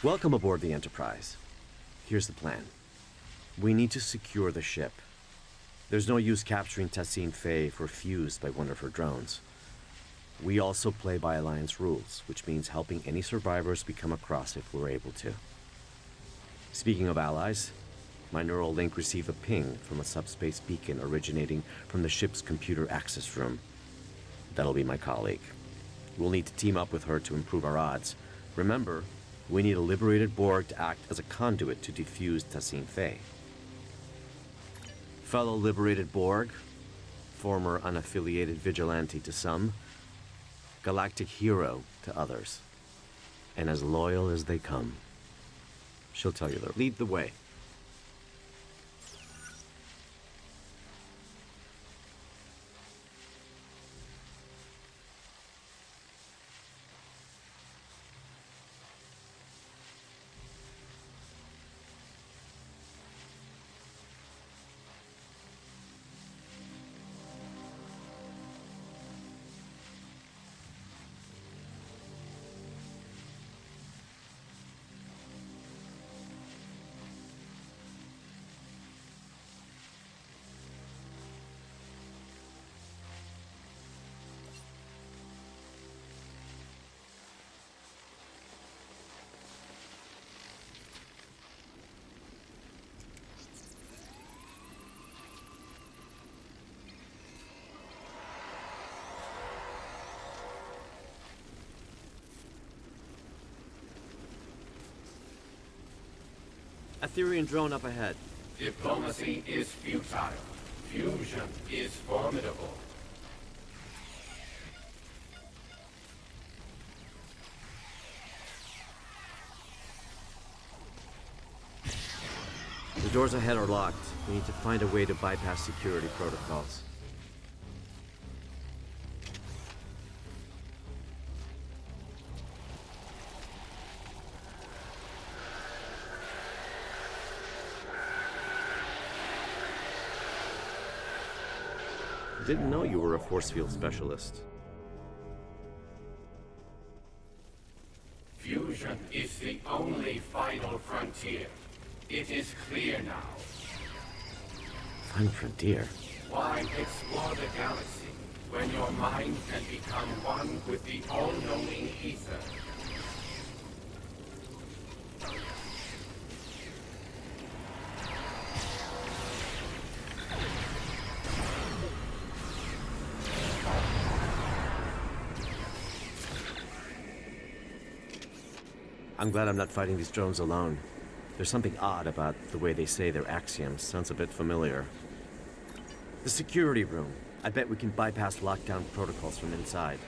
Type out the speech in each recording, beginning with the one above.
Welcome aboard the Enterprise. Here's the plan. We need to secure the ship. There's no use capturing Tassine Faye if we're fused by one of her drones. We also play by Alliance rules, which means helping any survivors we come across if we're able to. Speaking of allies, my neural link received a ping from a subspace beacon originating from the ship's computer access room. That'll be my colleague. We'll need to team up with her to improve our odds. Remember, we need a liberated Borg to act as a conduit to defuse Tassine Faye. Fellow liberated Borg, former unaffiliated vigilante to some, galactic hero to others, and as loyal as they come. She'll tell you to lead the way. Aetherian drone up ahead. Diplomacy is futile. Fusion is formidable. The doors ahead are locked. We need to find a way to bypass security protocols. Didn't know you were a force field specialist. Fusion is the only final frontier. It is clear now. Final frontier? Why explore the galaxy when your mind can become one with the all-knowing ether? I'm glad I'm not fighting these drones alone. There's something odd about the way they say their axioms. Sounds a bit familiar. The security room. I bet we can bypass lockdown protocols from inside.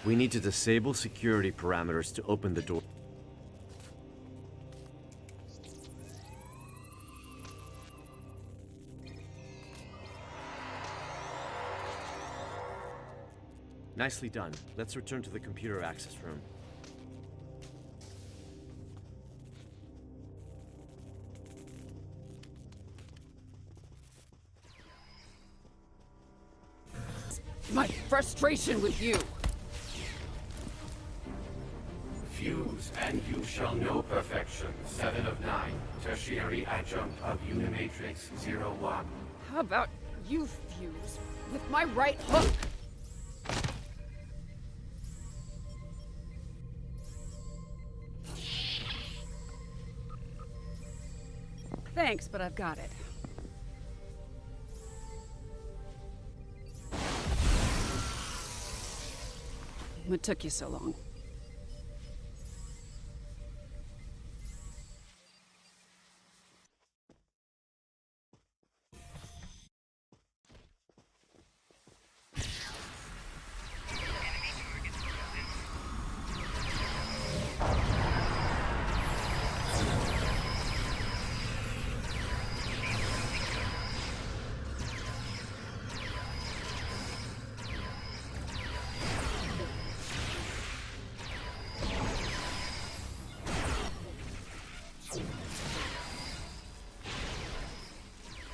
We need to disable security parameters to open the door. Nicely done. Let's return to the computer access room. My frustration with you. Fuse, and you shall know perfection. 7 of 9. Tertiary adjunct of Unimatrix 01. How about you fuse with my right hook? Thanks, but I've got it. What took you so long?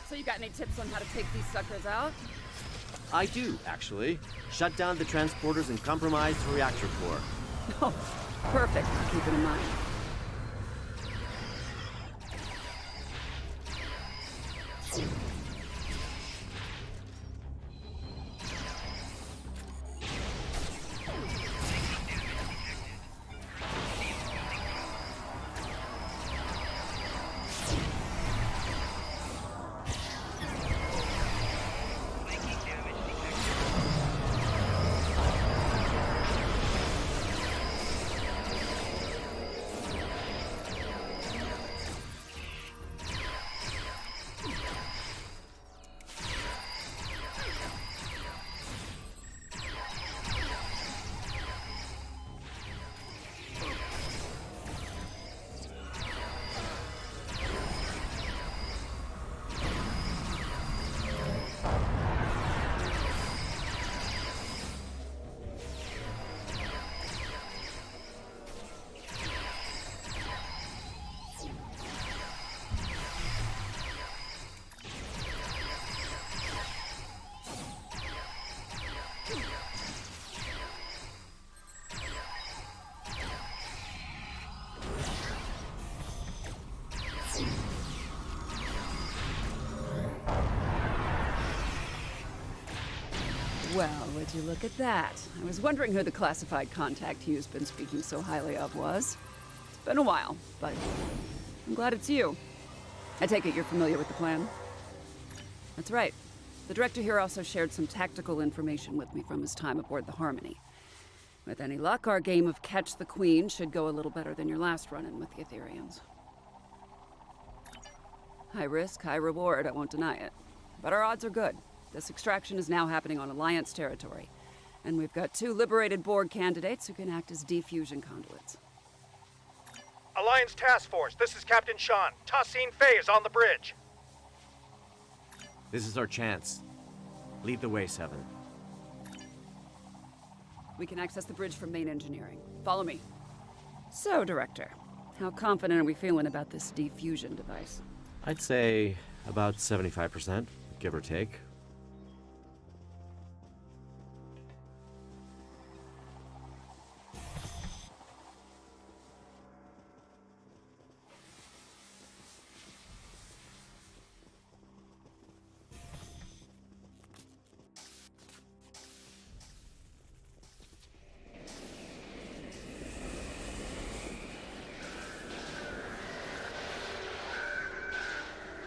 So you got any tips on how to take these suckers out? I do, actually. Shut down the transporters and compromise the reactor core. Oh, perfect. I'll keep it in mind. Well, would you look at that? I was wondering who the classified contact Hugh's been speaking so highly of was. It's been a while, but I'm glad it's you. I take it you're familiar with the plan? That's right. The director here also shared some tactical information with me from his time aboard the Harmony. With any luck, our game of Catch the Queen should go a little better than your last run-in with the Etherians. High risk, high reward, I won't deny it. But our odds are good. This extraction is now happening on Alliance territory. And we've got 2 liberated Borg candidates who can act as defusion conduits. Alliance Task Force, this is Captain Sean. Tassine Faye is on the bridge. This is our chance. Lead the way, Seven. We can access the bridge from main engineering. Follow me. So, Director, how confident are we feeling about this defusion device? I'd say about 75%, give or take.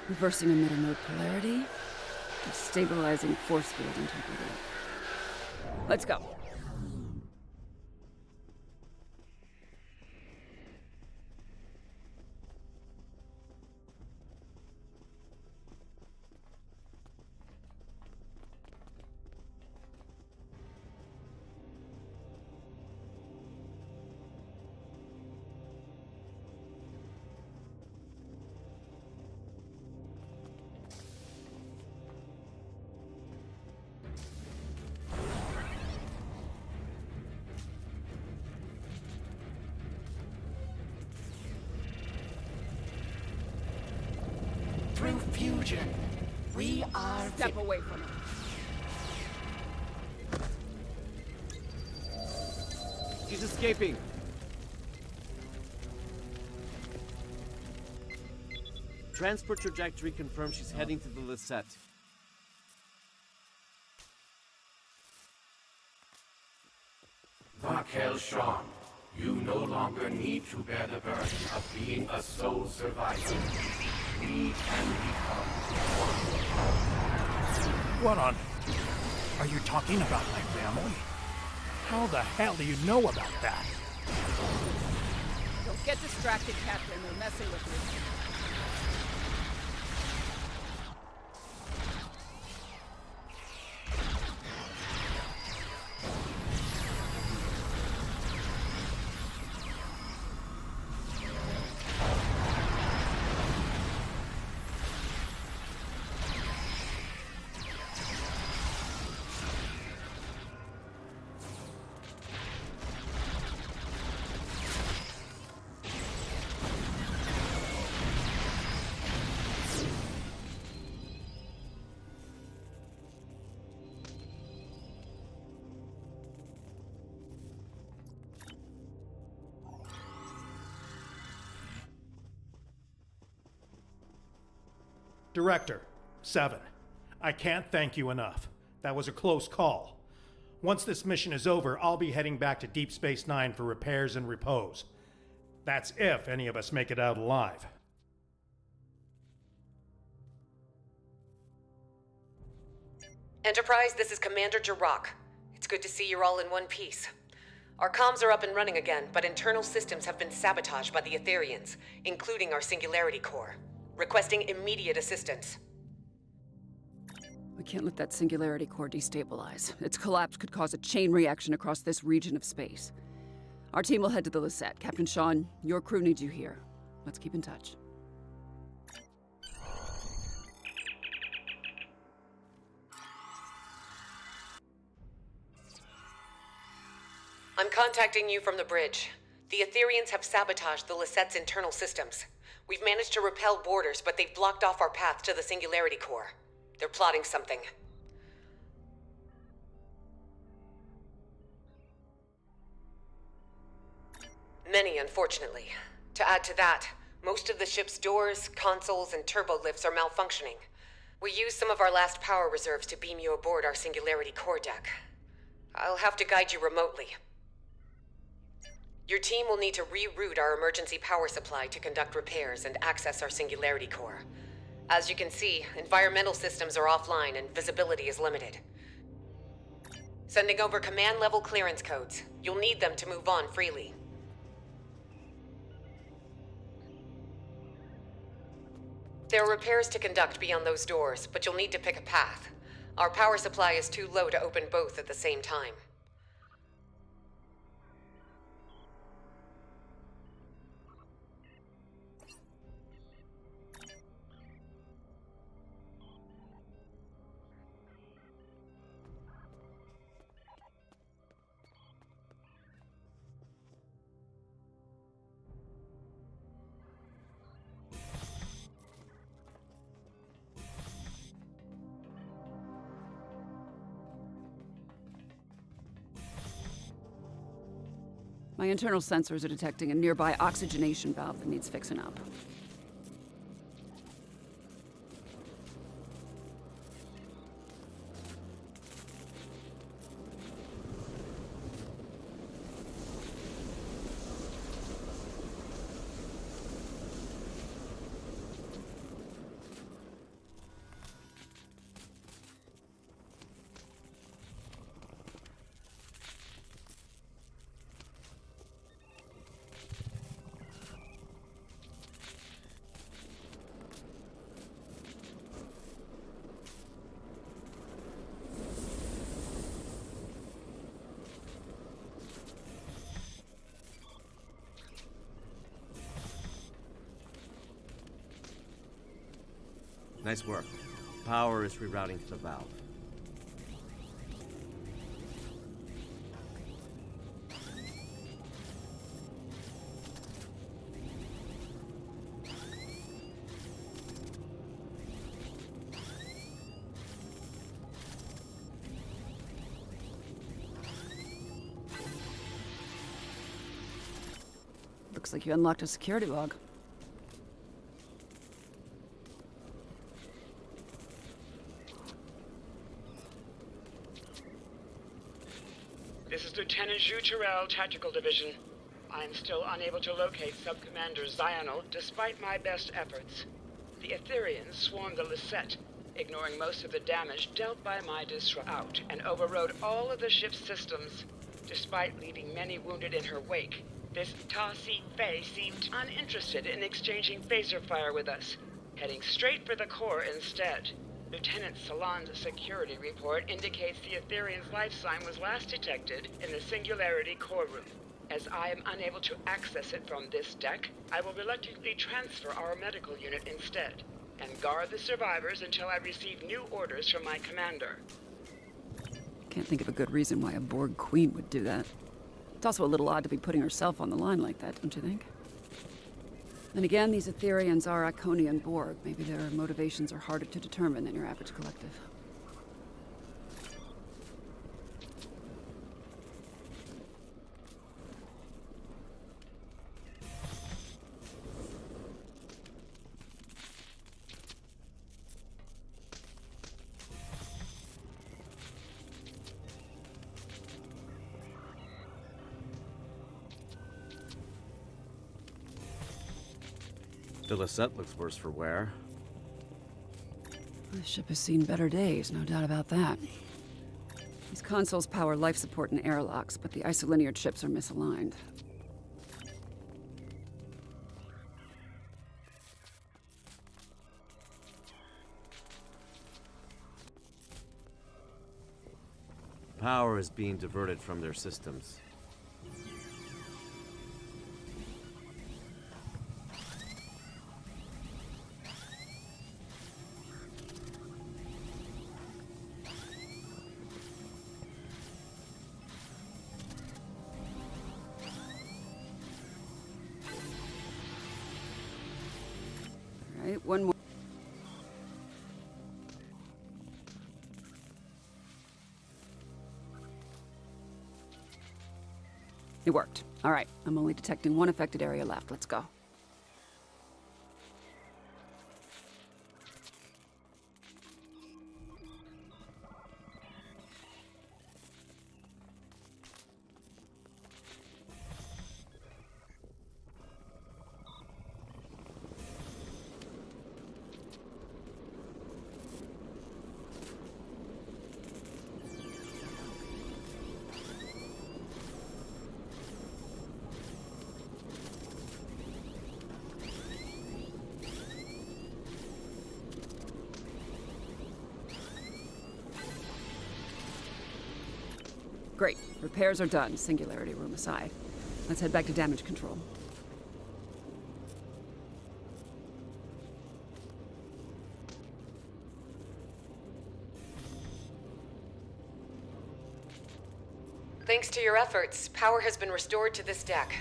Reversing emitter mode polarity. Stabilizing force field integrity. Let's go. attention. We are... Step away from it. She's escaping. Transport trajectory confirms she's heading to the Lisette. Vakel Sean, you no longer need to bear the burden of being a sole survivor. We can become What on... Are you talking about my family? How the hell do you know about that? Don't get distracted, Captain. They're messing with you. Director, 7. I can't thank you enough. That was a close call. Once this mission is over, I'll be heading back to Deep Space Nine for repairs and repose. That's if any of us make it out alive. Enterprise, this is Commander Jirok. It's good to see you're all in one piece. Our comms are up and running again, but internal systems have been sabotaged by the Etherians, including our Singularity Core. Requesting immediate assistance. We can't let that Singularity Core destabilize. Its collapse could cause a chain reaction across this region of space. Our team will head to the Lisette. Captain Sean, your crew needs you here. Let's keep in touch. I'm contacting you from the bridge. The Etherians have sabotaged the Lisette's internal systems. We've managed to repel boarders, but they've blocked off our path to the Singularity Core. They're plotting something. Many, unfortunately. To add to that, most of the ship's doors, consoles, and turbo lifts are malfunctioning. We used some of our last power reserves to beam you aboard our Singularity Core deck. I'll have to guide you remotely. Your team will need to reroute our emergency power supply to conduct repairs and access our Singularity Core. As you can see, environmental systems are offline and visibility is limited. Sending over command-level clearance codes. You'll need them to move on freely. There are repairs to conduct beyond those doors, but you'll need to pick a path. Our power supply is too low to open both at the same time. My internal sensors are detecting a nearby oxygenation valve that needs fixing up. Nice work. Power is rerouting to the valve. Looks like you unlocked a security log. This is Lieutenant Zhu Terrell, Tactical Division. I am still unable to locate Sub-Commander Zionel, despite my best efforts. The Etherians swarmed the Lisette, ignoring most of the damage dealt by my disrupt out, and overrode all of the ship's systems, despite leaving many wounded in her wake. This Ta-Si Fei seemed uninterested in exchanging phaser fire with us, heading straight for the core instead. Lieutenant Salon's security report indicates the Etherian's life sign was last detected in the Singularity core room. As I am unable to access it from this deck, I will reluctantly transfer our medical unit instead, and guard the survivors until I receive new orders from my commander. Can't think of a good reason why a Borg queen would do that. It's also a little odd to be putting herself on the line like that, don't you think? Then again, these Etherians are Iconian Borg. Maybe their motivations are harder to determine than your average collective. The Lisette looks worse for wear. The ship has seen better days, no doubt about that. These consoles power life support and airlocks, but the isolinear chips are misaligned. Power is being diverted from their systems. All right, one more. It worked. All right, I'm only detecting one affected area left. Let's go. Great. Repairs are done, Singularity room aside. Let's head back to damage control. Thanks to your efforts, power has been restored to this deck.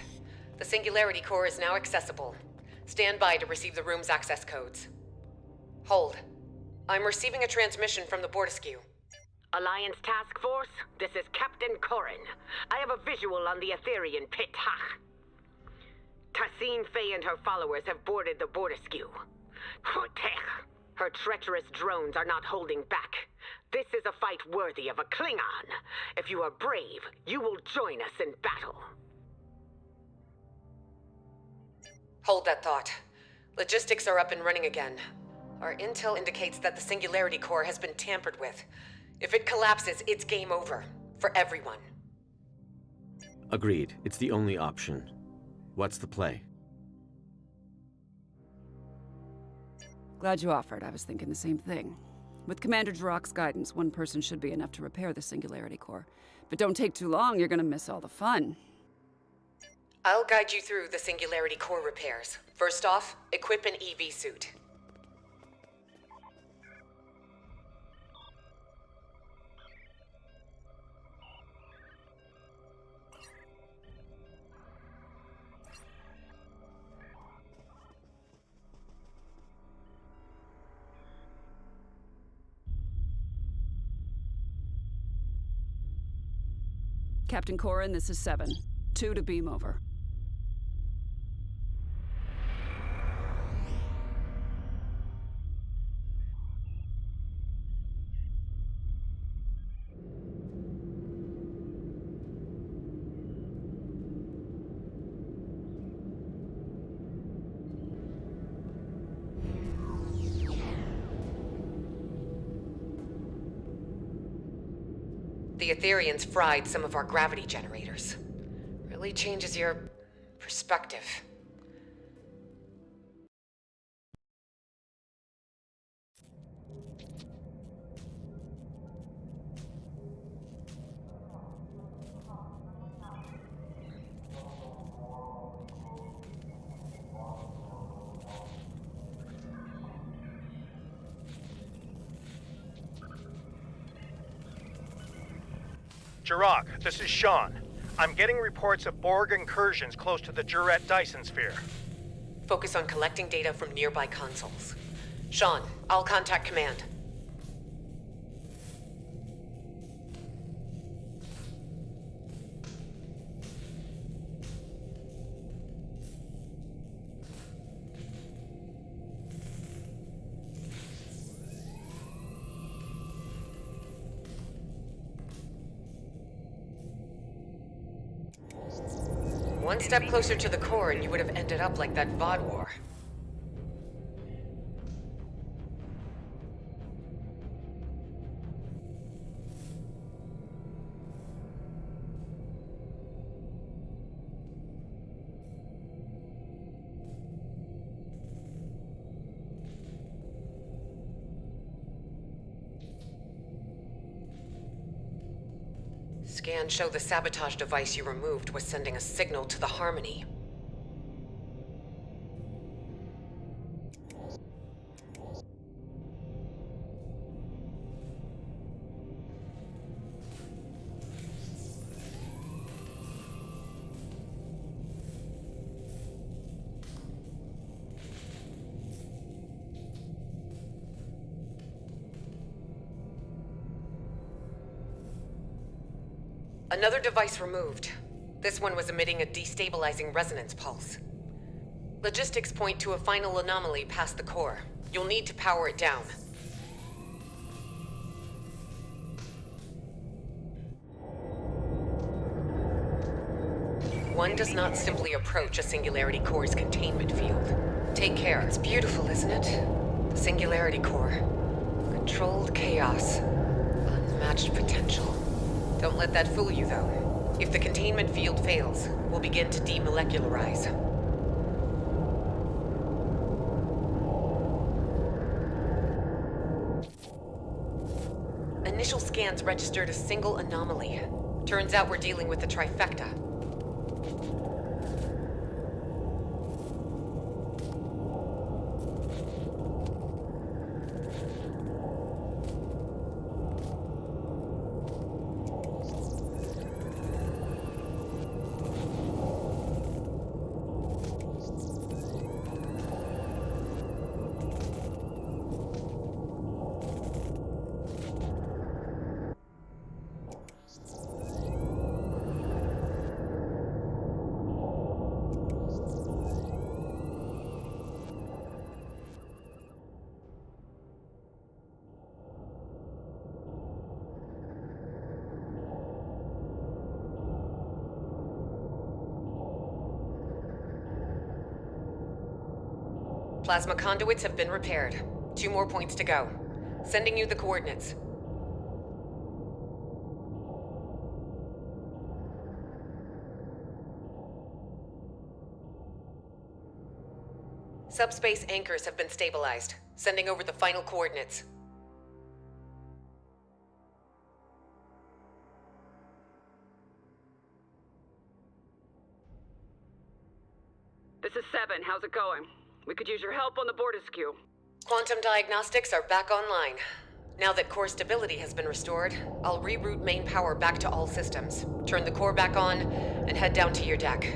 The Singularity core is now accessible. Stand by to receive the room's access codes. Hold. I'm receiving a transmission from the Bortesque. Alliance Task Force, this is Captain Corrin. I have a visual on the Etherian pit. Ha! Tassine Fey and her followers have boarded the Bortesque. Her treacherous drones are not holding back. This is a fight worthy of a Klingon. If you are brave, you will join us in battle. Hold that thought. Logistics are up and running again. Our intel indicates that the Singularity core has been tampered with. If it collapses, it's game over. For everyone. Agreed. It's the only option. What's the play? Glad you offered. I was thinking the same thing. With Commander Jirok's guidance, one person should be enough to repair the Singularity core. But don't take too long, you're gonna miss all the fun. I'll guide you through the Singularity core repairs. First off, equip an EV suit. Captain Corrin, this is 7. 2 to beam over. The Etherians fried some of our gravity generators. Really changes your perspective. Jirok, this is Sean. I'm getting reports of Borg incursions close to the Juret Dyson sphere. Focus on collecting data from nearby consoles. Sean, I'll contact command. One step closer to the core and you would have ended up like that VOD war. Scans show the sabotage device you removed was sending a signal to the Harmony. Another device removed. This one was emitting a destabilizing resonance pulse. Logistics point to a final anomaly past the core. You'll need to power it down. One does not simply approach a Singularity Core's containment field. Take care. It's beautiful, isn't it? The Singularity Core. Controlled chaos. Unmatched potential. Don't let that fool you, though. If the containment field fails, we'll begin to demolecularize. Initial scans registered a single anomaly. Turns out we're dealing with the trifecta. Plasma conduits have been repaired. 2 more points to go. Sending you the coordinates. Subspace anchors have been stabilized. Sending over the final coordinates. This is 7. How's it going? We could use your help on the Bortiskew. Quantum diagnostics are back online. Now that core stability has been restored, I'll reroute main power back to all systems, turn the core back on, and head down to your deck.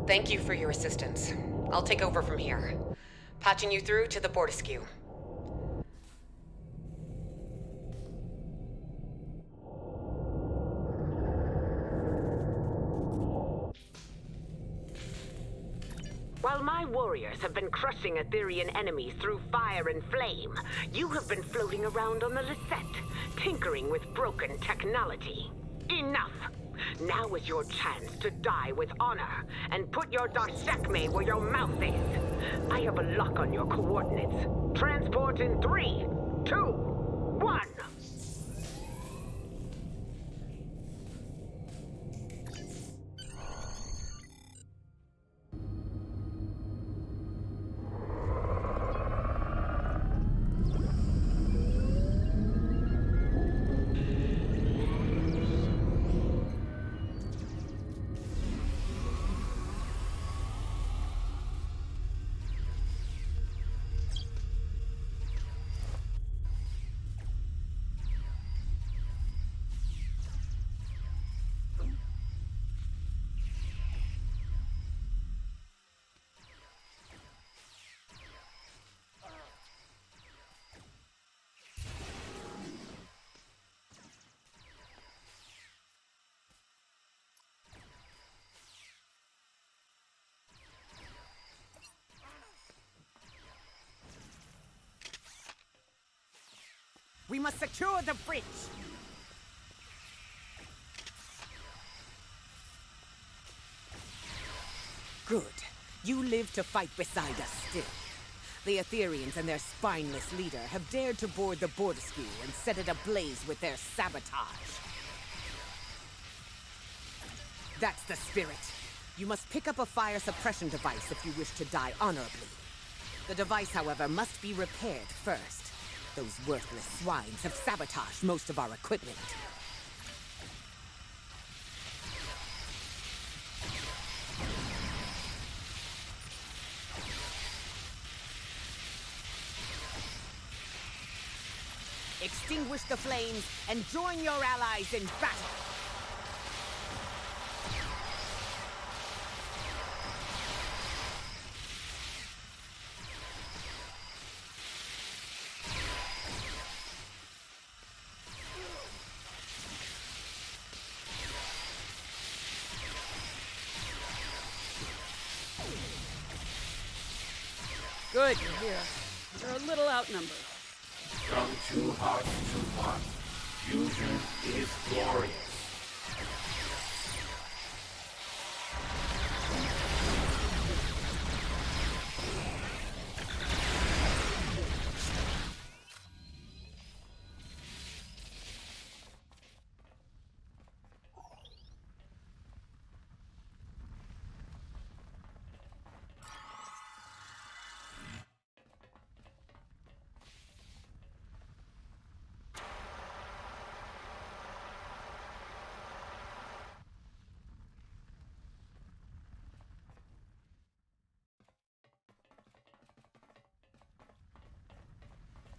Thank you for your assistance. I'll take over from here. Patching you through to the Bortiskew. While my warriors have been crushing Etherian enemies through fire and flame, you have been floating around on the Lisette, tinkering with broken technology. Enough! Now is your chance to die with honor, and put your Darsekme where your mouth is. I have a lock on your coordinates. Transport in 3, 2, 1! must secure the bridge! Good. You live to fight beside us still. The Aetherians and their spineless leader have dared to board the Borderskew and set it ablaze with their sabotage. That's the spirit. You must pick up a fire suppression device if you wish to die honorably. The device, however, must be repaired first. Those worthless swines have sabotaged most of our equipment. Extinguish the flames and join your allies in battle! Good, you're here. You're a little outnumbered. From two hearts to one, fusion is glorious.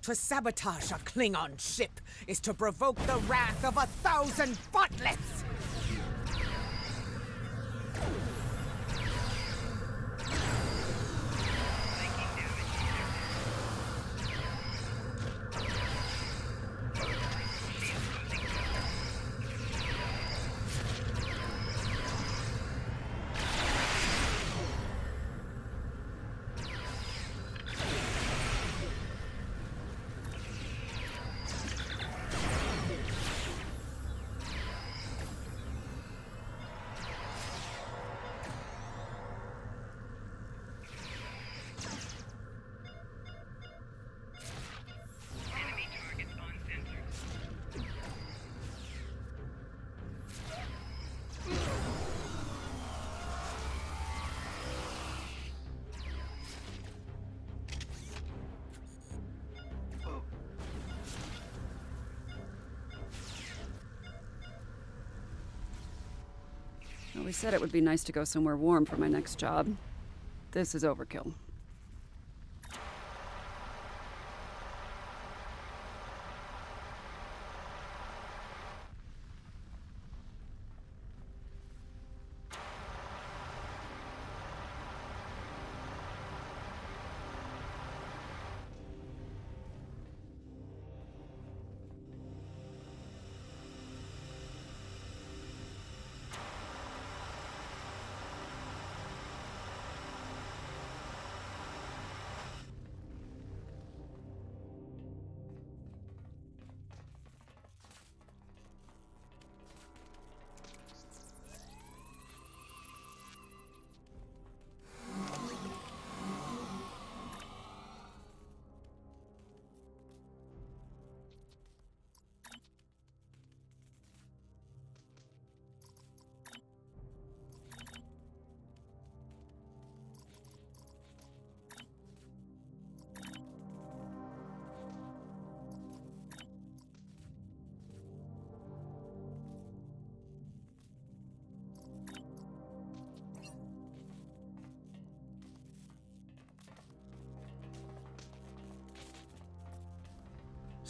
To sabotage a Klingon ship is to provoke the wrath of 1,000 butlets! Well, we said it would be nice to go somewhere warm for my next job. This is overkill.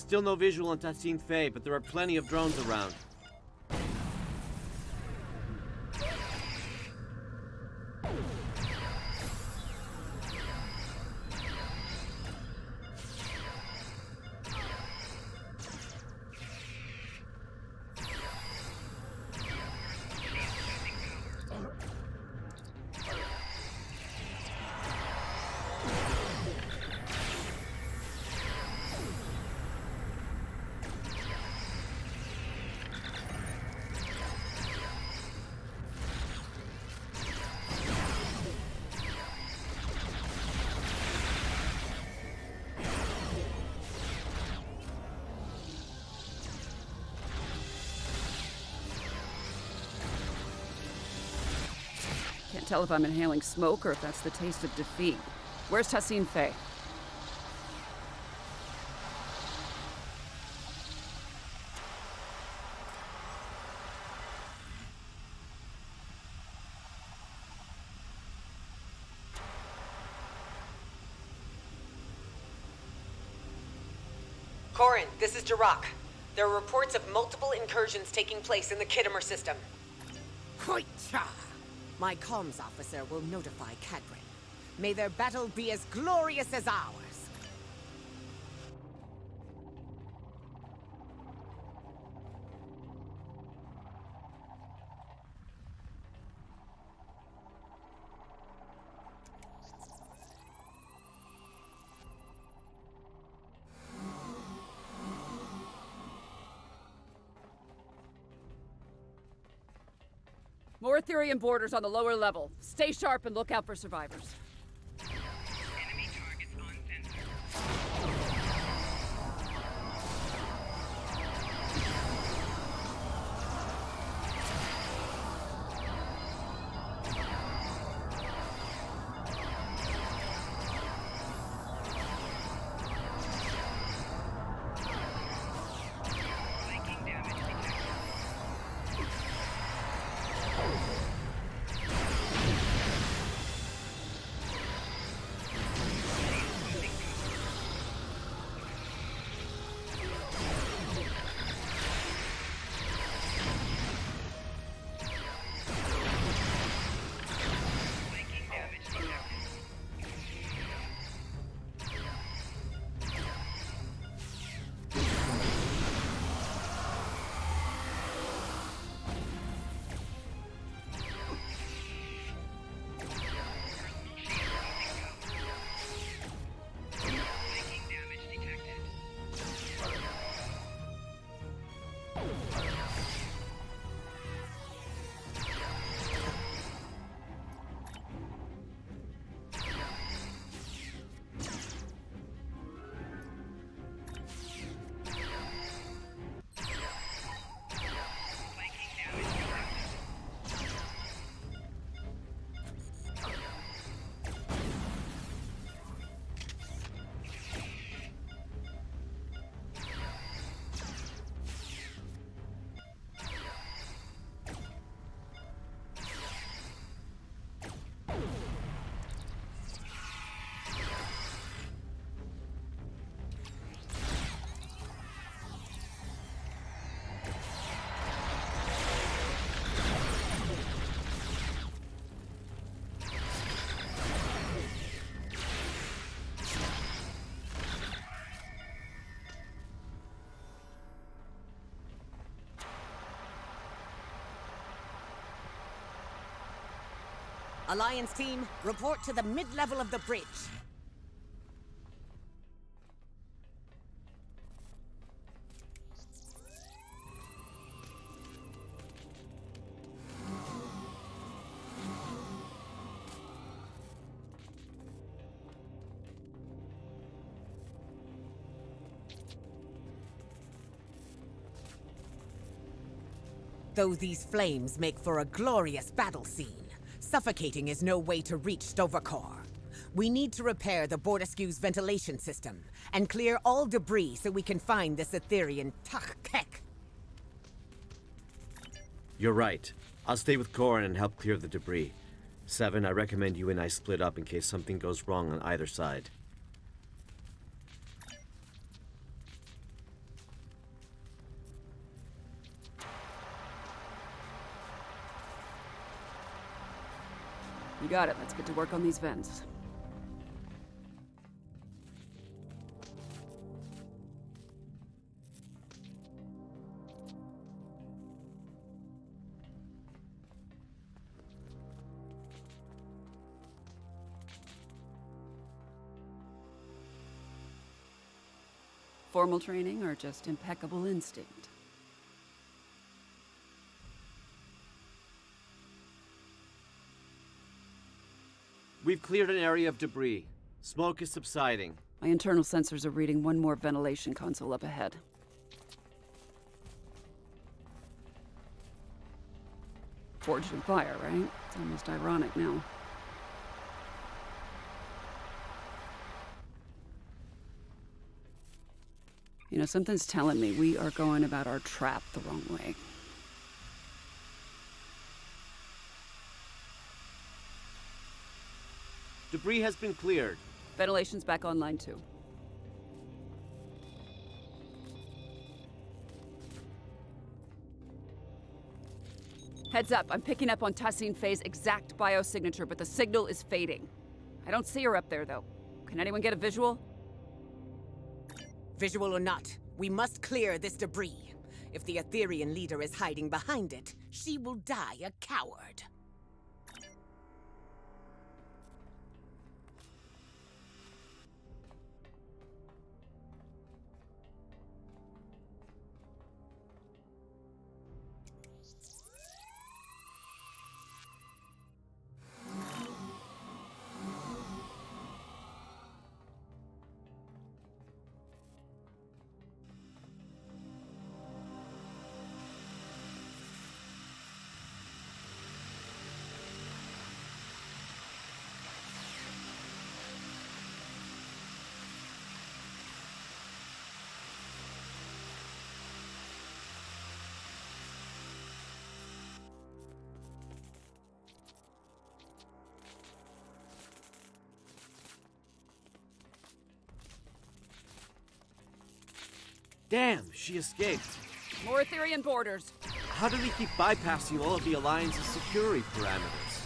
Still no visual on Tassine Faye, but there are plenty of drones around. Can't tell if I'm inhaling smoke or if that's the taste of defeat. Where's Tassine Faye? Corin, this is Jirok. There are reports of multiple incursions taking place in the Kittimer system. Hoitcha! My comms officer will notify Cadrin. May their battle be as glorious as ours. More Ethereum borders on the lower level. Stay sharp and look out for survivors. Enemy targets on sensor. Flanking damage detected. Flanking damage detected. Flanking damage detected. Flanking damage detected. Alliance team, report to the mid-level of the bridge. Though these flames make for a glorious battle scene, suffocating is no way to reach Stovercore. We need to repair the Bordescue's ventilation system and clear all debris so we can find this Etherean Tach-Kek. You're right. I'll stay with Corin and help clear the debris. 7, I recommend you and I split up in case something goes wrong on either side. You got it. Let's get to work on these vents. Formal training or just impeccable instinct? We've cleared an area of debris. Smoke is subsiding. My internal sensors are reading one more ventilation console up ahead. Forged in fire, right? It's almost ironic now. You know, something's telling me we are going about our trap the wrong way. Debris has been cleared. Ventilation's back online, too. Heads up, I'm picking up on Tassin Fei's exact biosignature, but the signal is fading. I don't see her up there, though. Can anyone get a visual? Visual or not, we must clear this debris. If the Etherean leader is hiding behind it, she will die a coward. Damn, she escaped. More Etherean borders. How do they keep bypassing all of the Alliance's security parameters?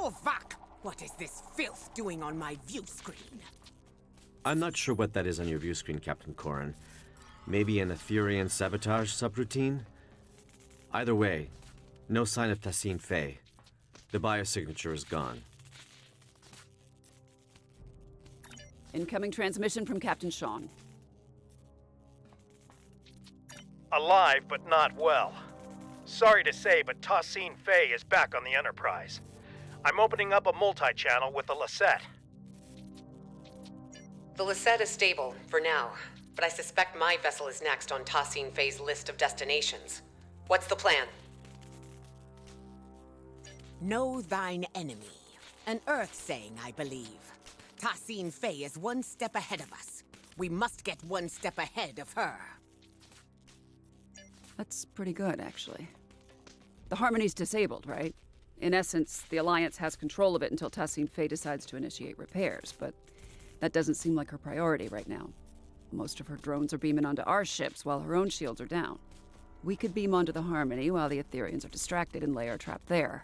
Oh, fuck! What is this filth doing on my view screen? I'm not sure what that is on your view screen, Captain Corrin. Maybe an Etherean sabotage subroutine? Either way, no sign of Tassin Fei. The biosignature is gone. Incoming transmission from Captain Sean. Alive, but not well. Sorry to say, but Tassin Fei is back on the Enterprise. I'm opening up a multi-channel with the Lassette. The Lassette is stable, for now, but I suspect my vessel is next on Tassin Fei's list of destinations. What's the plan? Know thine enemy. An Earth saying, I believe. Tassin Fei is one step ahead of us. We must get one step ahead of her. That's pretty good, actually. The Harmony's disabled, right? In essence, the Alliance has control of it until Tassin Fei decides to initiate repairs, but that doesn't seem like her priority right now. Most of her drones are beaming onto our ships while her own shields are down. We could beam onto the Harmony while the Ethereans are distracted and lay our trap there.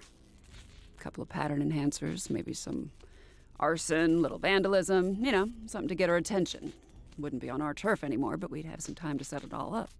A couple of pattern enhancers, maybe some arson, little vandalism, you know, something to get her attention. Wouldn't be on our turf anymore, but we'd have some time to set it all up.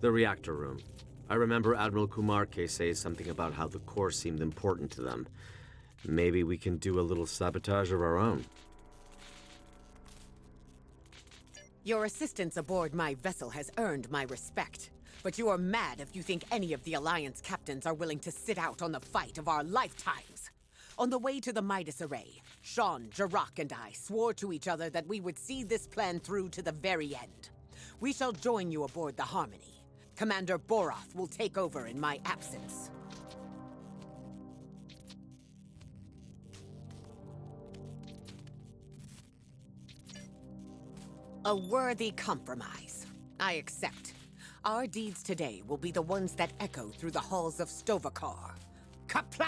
The reactor room. I remember Admiral Kumarke say something about how the core seemed important to them. Maybe we can do a little sabotage of our own. Your assistance aboard my vessel has earned my respect. But you are mad if you think any of the Alliance captains are willing to sit out on the fight of our lifetimes. On the way to the Midas Array, Sean, Jirok, and I swore to each other that we would see this plan through to the very end. We shall join you aboard the Harmony. Commander Boroth will take over in my absence. A worthy compromise. I accept. Our deeds today will be the ones that echo through the halls of Stovakar. Kapla!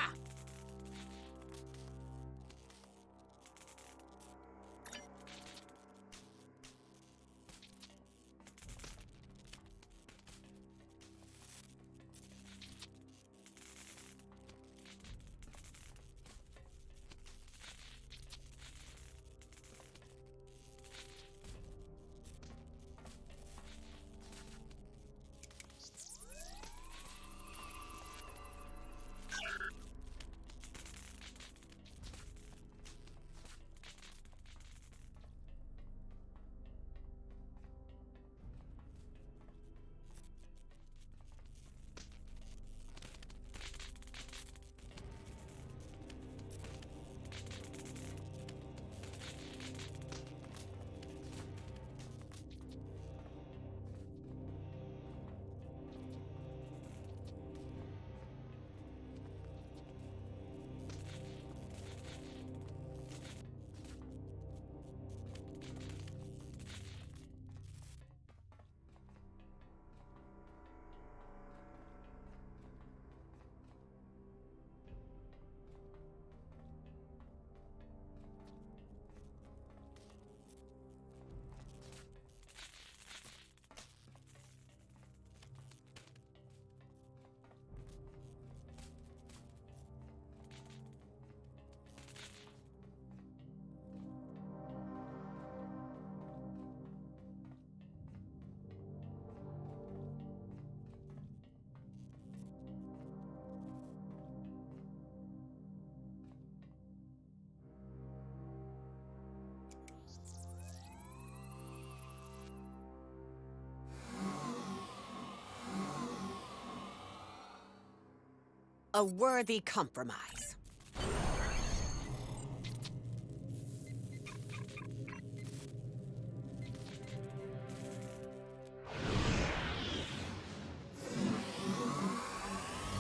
A worthy compromise.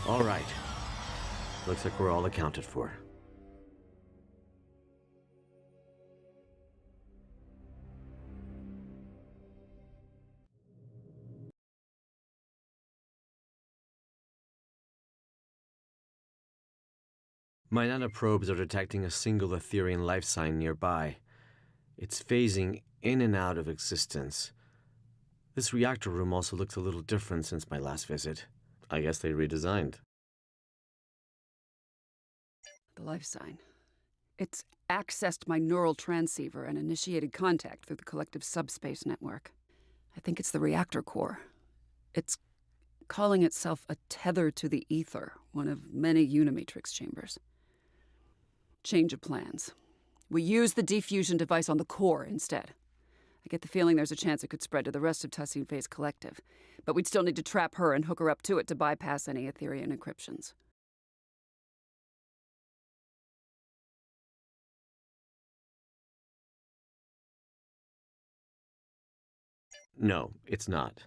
All right. Looks like we're all accounted for. My nanoprobes are detecting a single Etherian life sign nearby. It's phasing in and out of existence. This reactor room also looks a little different since my last visit. I guess they redesigned. The life sign. It's accessed my neural transceiver and initiated contact through the collective subspace network. I think it's the reactor core. It's calling itself a tether to the ether, one of many Unimatrix chambers. Change of plans. We use the diffusion device on the core instead. I get the feeling there's a chance it could spread to the rest of Tassin Faye's collective, but we'd still need to trap her and hook her up to it to bypass any Etherian encryptions. No, it's not.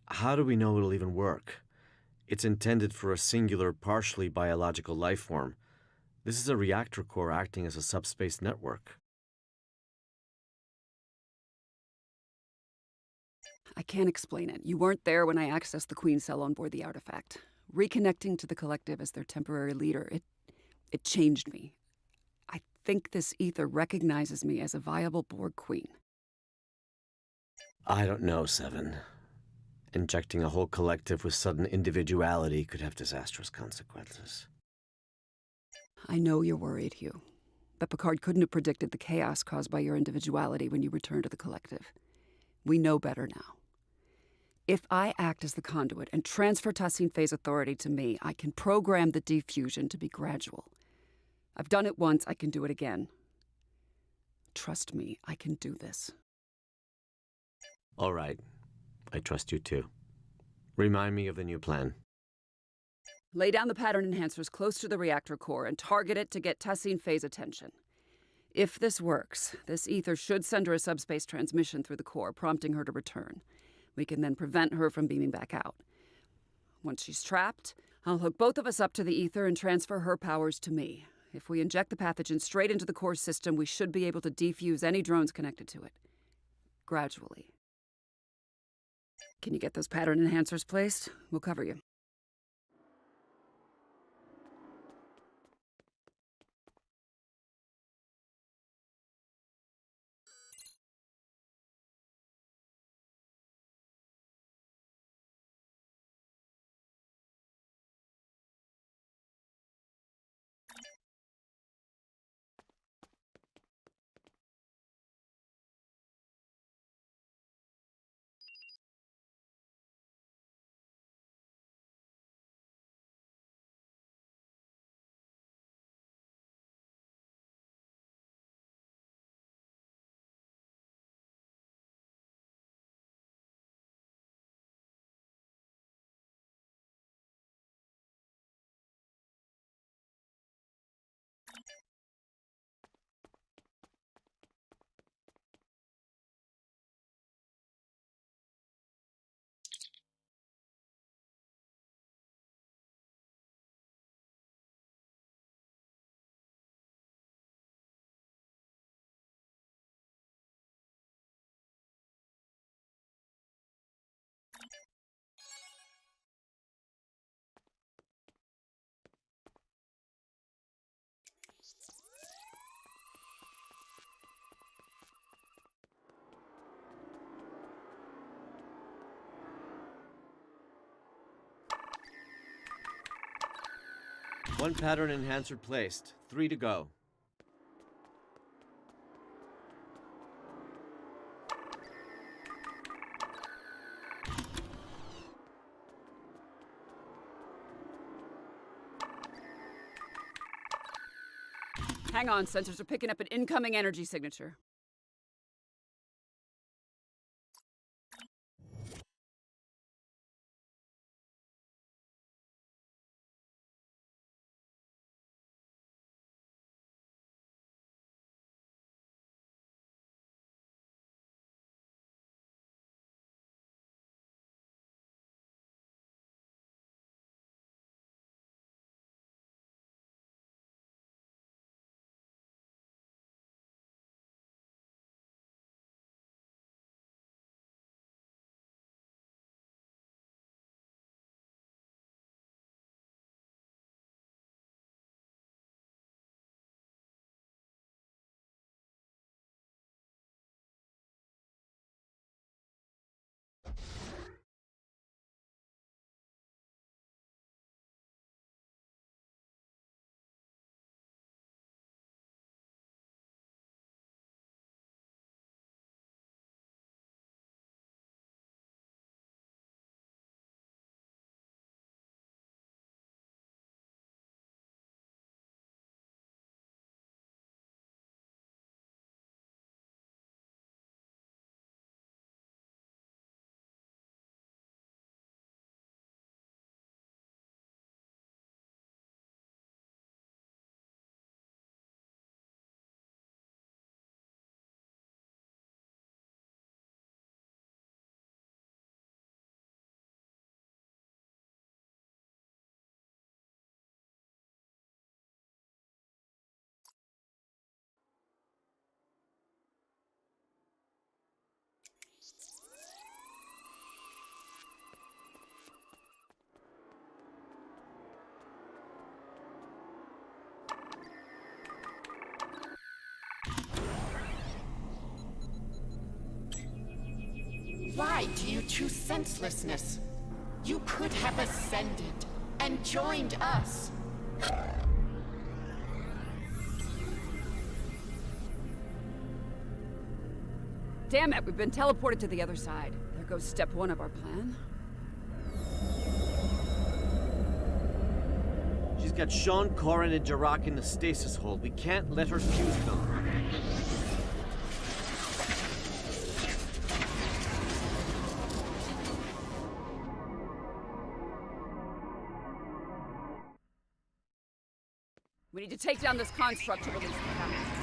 How do we know it'll even work? It's intended for a singular, partially biological life form. This is a reactor core acting as a subspace network. I can't explain it. You weren't there when I accessed the Queen cell on board the artifact. Reconnecting to the collective as their temporary leader, it changed me. I think this ether recognizes me as a viable Borg Queen. I don't know, Seven. Injecting a whole collective with sudden individuality could have disastrous consequences. I know you're worried, Hugh. But Picard couldn't have predicted the chaos caused by your individuality when you returned to the collective. We know better now. If I act as the conduit and transfer Tassine Fei's authority to me, I can program the defusion to be gradual. I've done it once, I can do it again. Trust me, I can do this. All right. I trust you too. Remind me of the new plan. Lay down the pattern enhancers close to the reactor core and target it to get Tassine Fei's attention. If this works, this ether should send her a subspace transmission through the core, prompting her to return. We can then prevent her from beaming back out. Once she's trapped, I'll hook both of us up to the ether and transfer her powers to me. If we inject the pathogen straight into the core system, we should be able to defuse any drones connected to it. Gradually. Can you get those pattern enhancers placed? We'll cover you. One pattern enhancer placed. 3 to go. Hang on, sensors are picking up an incoming energy signature. Why do you choose senselessness? You could have ascended and joined us. Damn it, we've been teleported to the other side. There goes step one of our plan. She's got Sean, Corin, and Jarak in the stasis hold. We can't let her fuse them. We need to take down this construct to release the captain.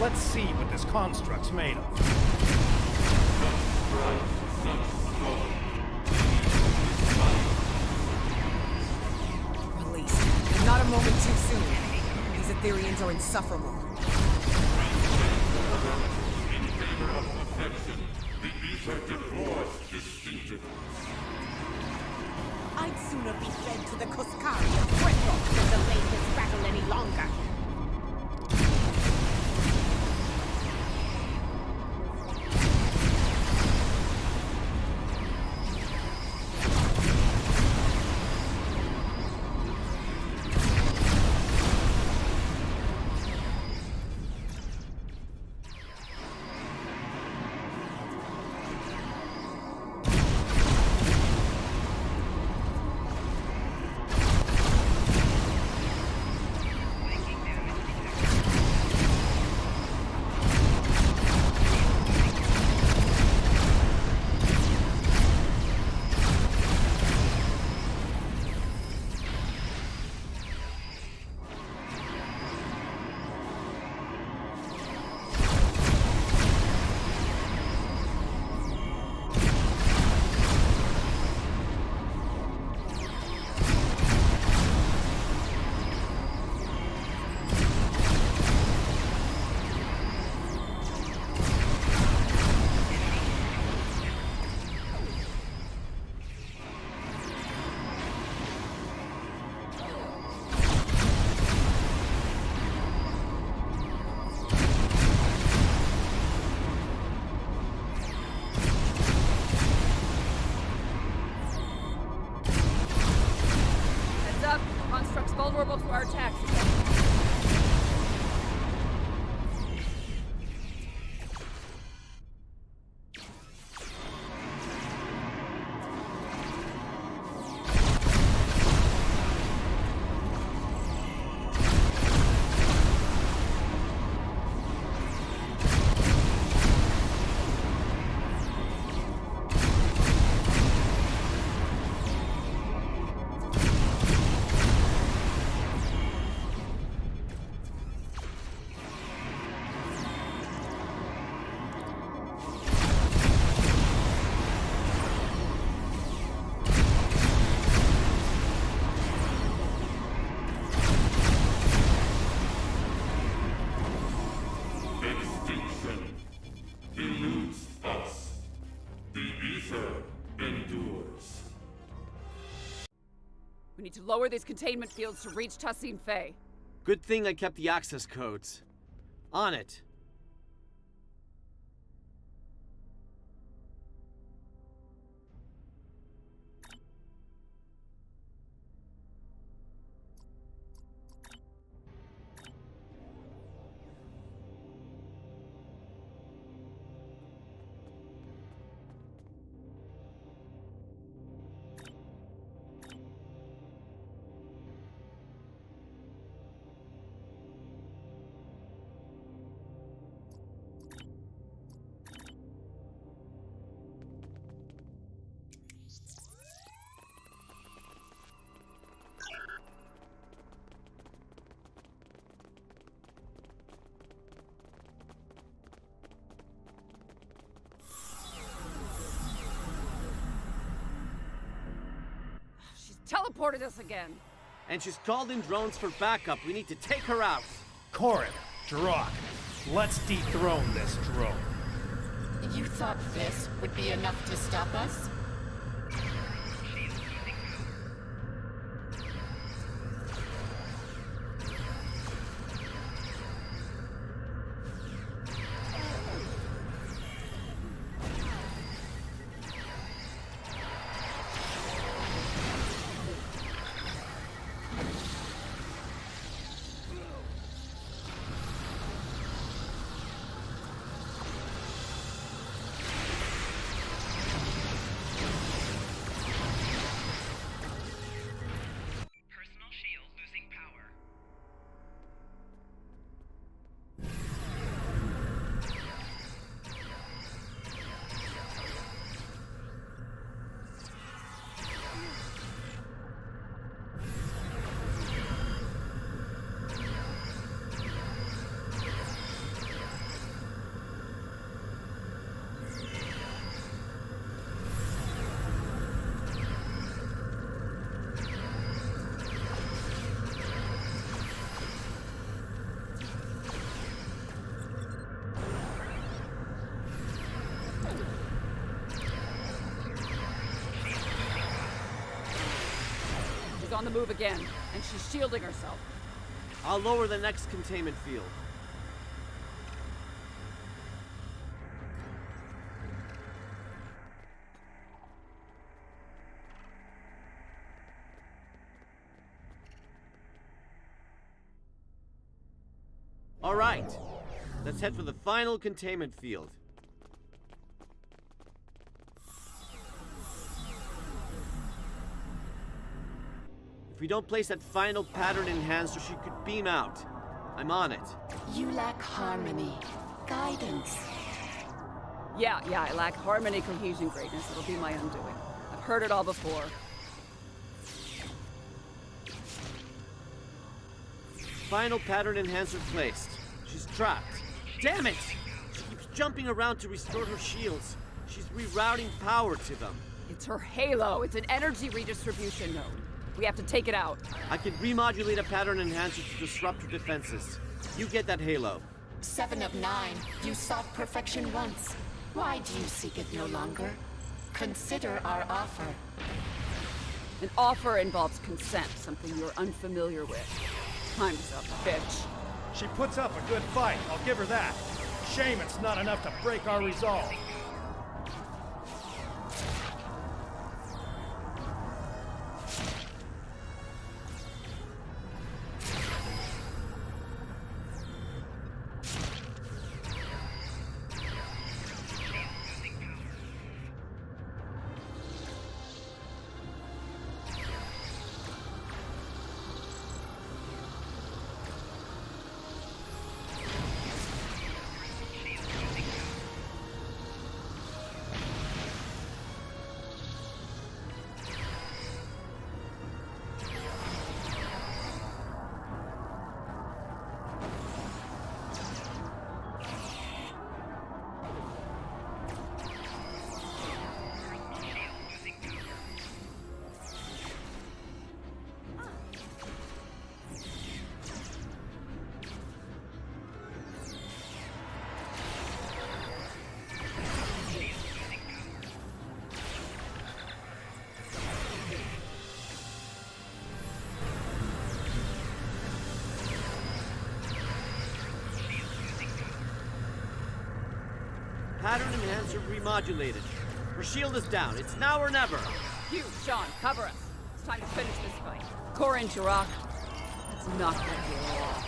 Let's see what this construct's made of. Released. And not a moment too soon. These Ethereans are insufferable. I'd sooner be fed to the Kuskari of Breathrock than delay this battle any longer. Vulnerable to our attacks. We need to lower these containment fields to reach Tassin Fei. Good thing I kept the access codes. On it. Teleported us again. And she's called in drones for backup. We need to take her out. Corin, Jirok, let's dethrone this drone. You thought this would be enough to stop us? on the move again, and she's shielding herself. I'll lower the next containment field. All right, let's head for the final containment field. If we don't place that final pattern enhancer, she could beam out. I'm on it. You lack harmony, guidance. Yeah, I lack harmony, cohesion, greatness. It'll be my undoing. I've heard it all before. Final pattern enhancer placed. She's trapped. Damn it! She keeps jumping around to restore her shields. She's rerouting power to them. It's her halo. It's an energy redistribution node. We have to take it out. I can remodulate a pattern enhancer to disrupt her defenses. You get that halo. 7 of 9. You sought perfection once. Why do you seek it no longer? Consider our offer. An offer involves consent, something you're unfamiliar with. Time's up, bitch. She puts up a good fight, I'll give her that. Shame it's not enough to break our resolve. Pattern enhancer remodulated. Her shield is down. It's now or never. You, Sean, cover us. It's time to finish this fight. Corin, Chirac, let's knock that halo off.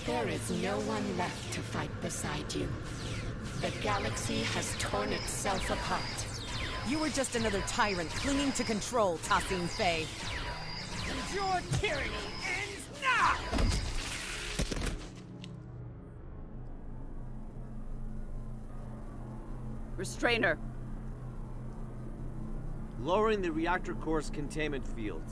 There is no one left to fight beside you. The galaxy has torn itself apart. You were just another tyrant clinging to control, Tassine Faye. And your tyranny ends now! Restrainer. Lowering the reactor core's containment field.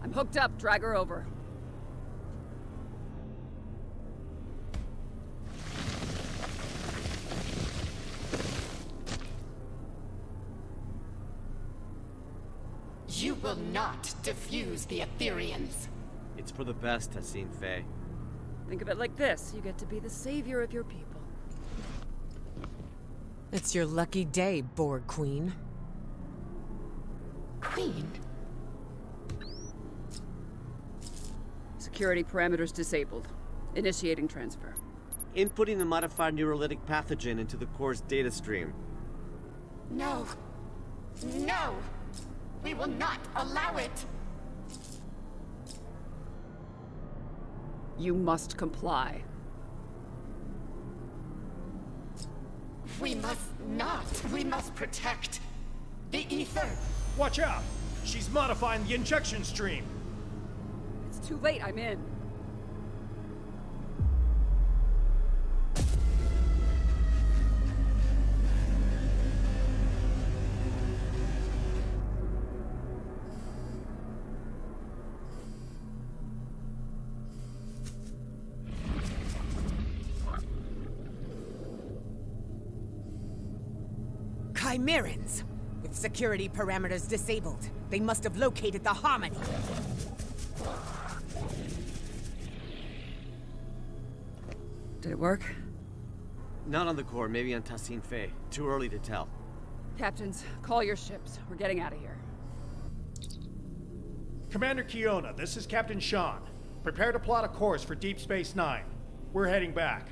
I'm hooked up. Drag her over. You will not defuse the Ethereans. It's for the best, Tassine Faye. Think of it like this. You get to be the savior of your people. It's your lucky day, Borg Queen. Queen? Security parameters disabled. Initiating transfer. Inputting the modified neurolytic pathogen into the core's data stream. No. No! We will not allow it! You must comply. We must not. We must protect the ether. Watch out! She's modifying the injection stream. It's too late. I'm in. Chimerans! With security parameters disabled, they must have located the Harmony. Did it work? Not on the core, maybe on Tassin Fei. Too early to tell. Captains, call your ships. We're getting out of here. Commander Kiona, this is Captain Sean. Prepare to plot a course for Deep Space Nine. We're heading back.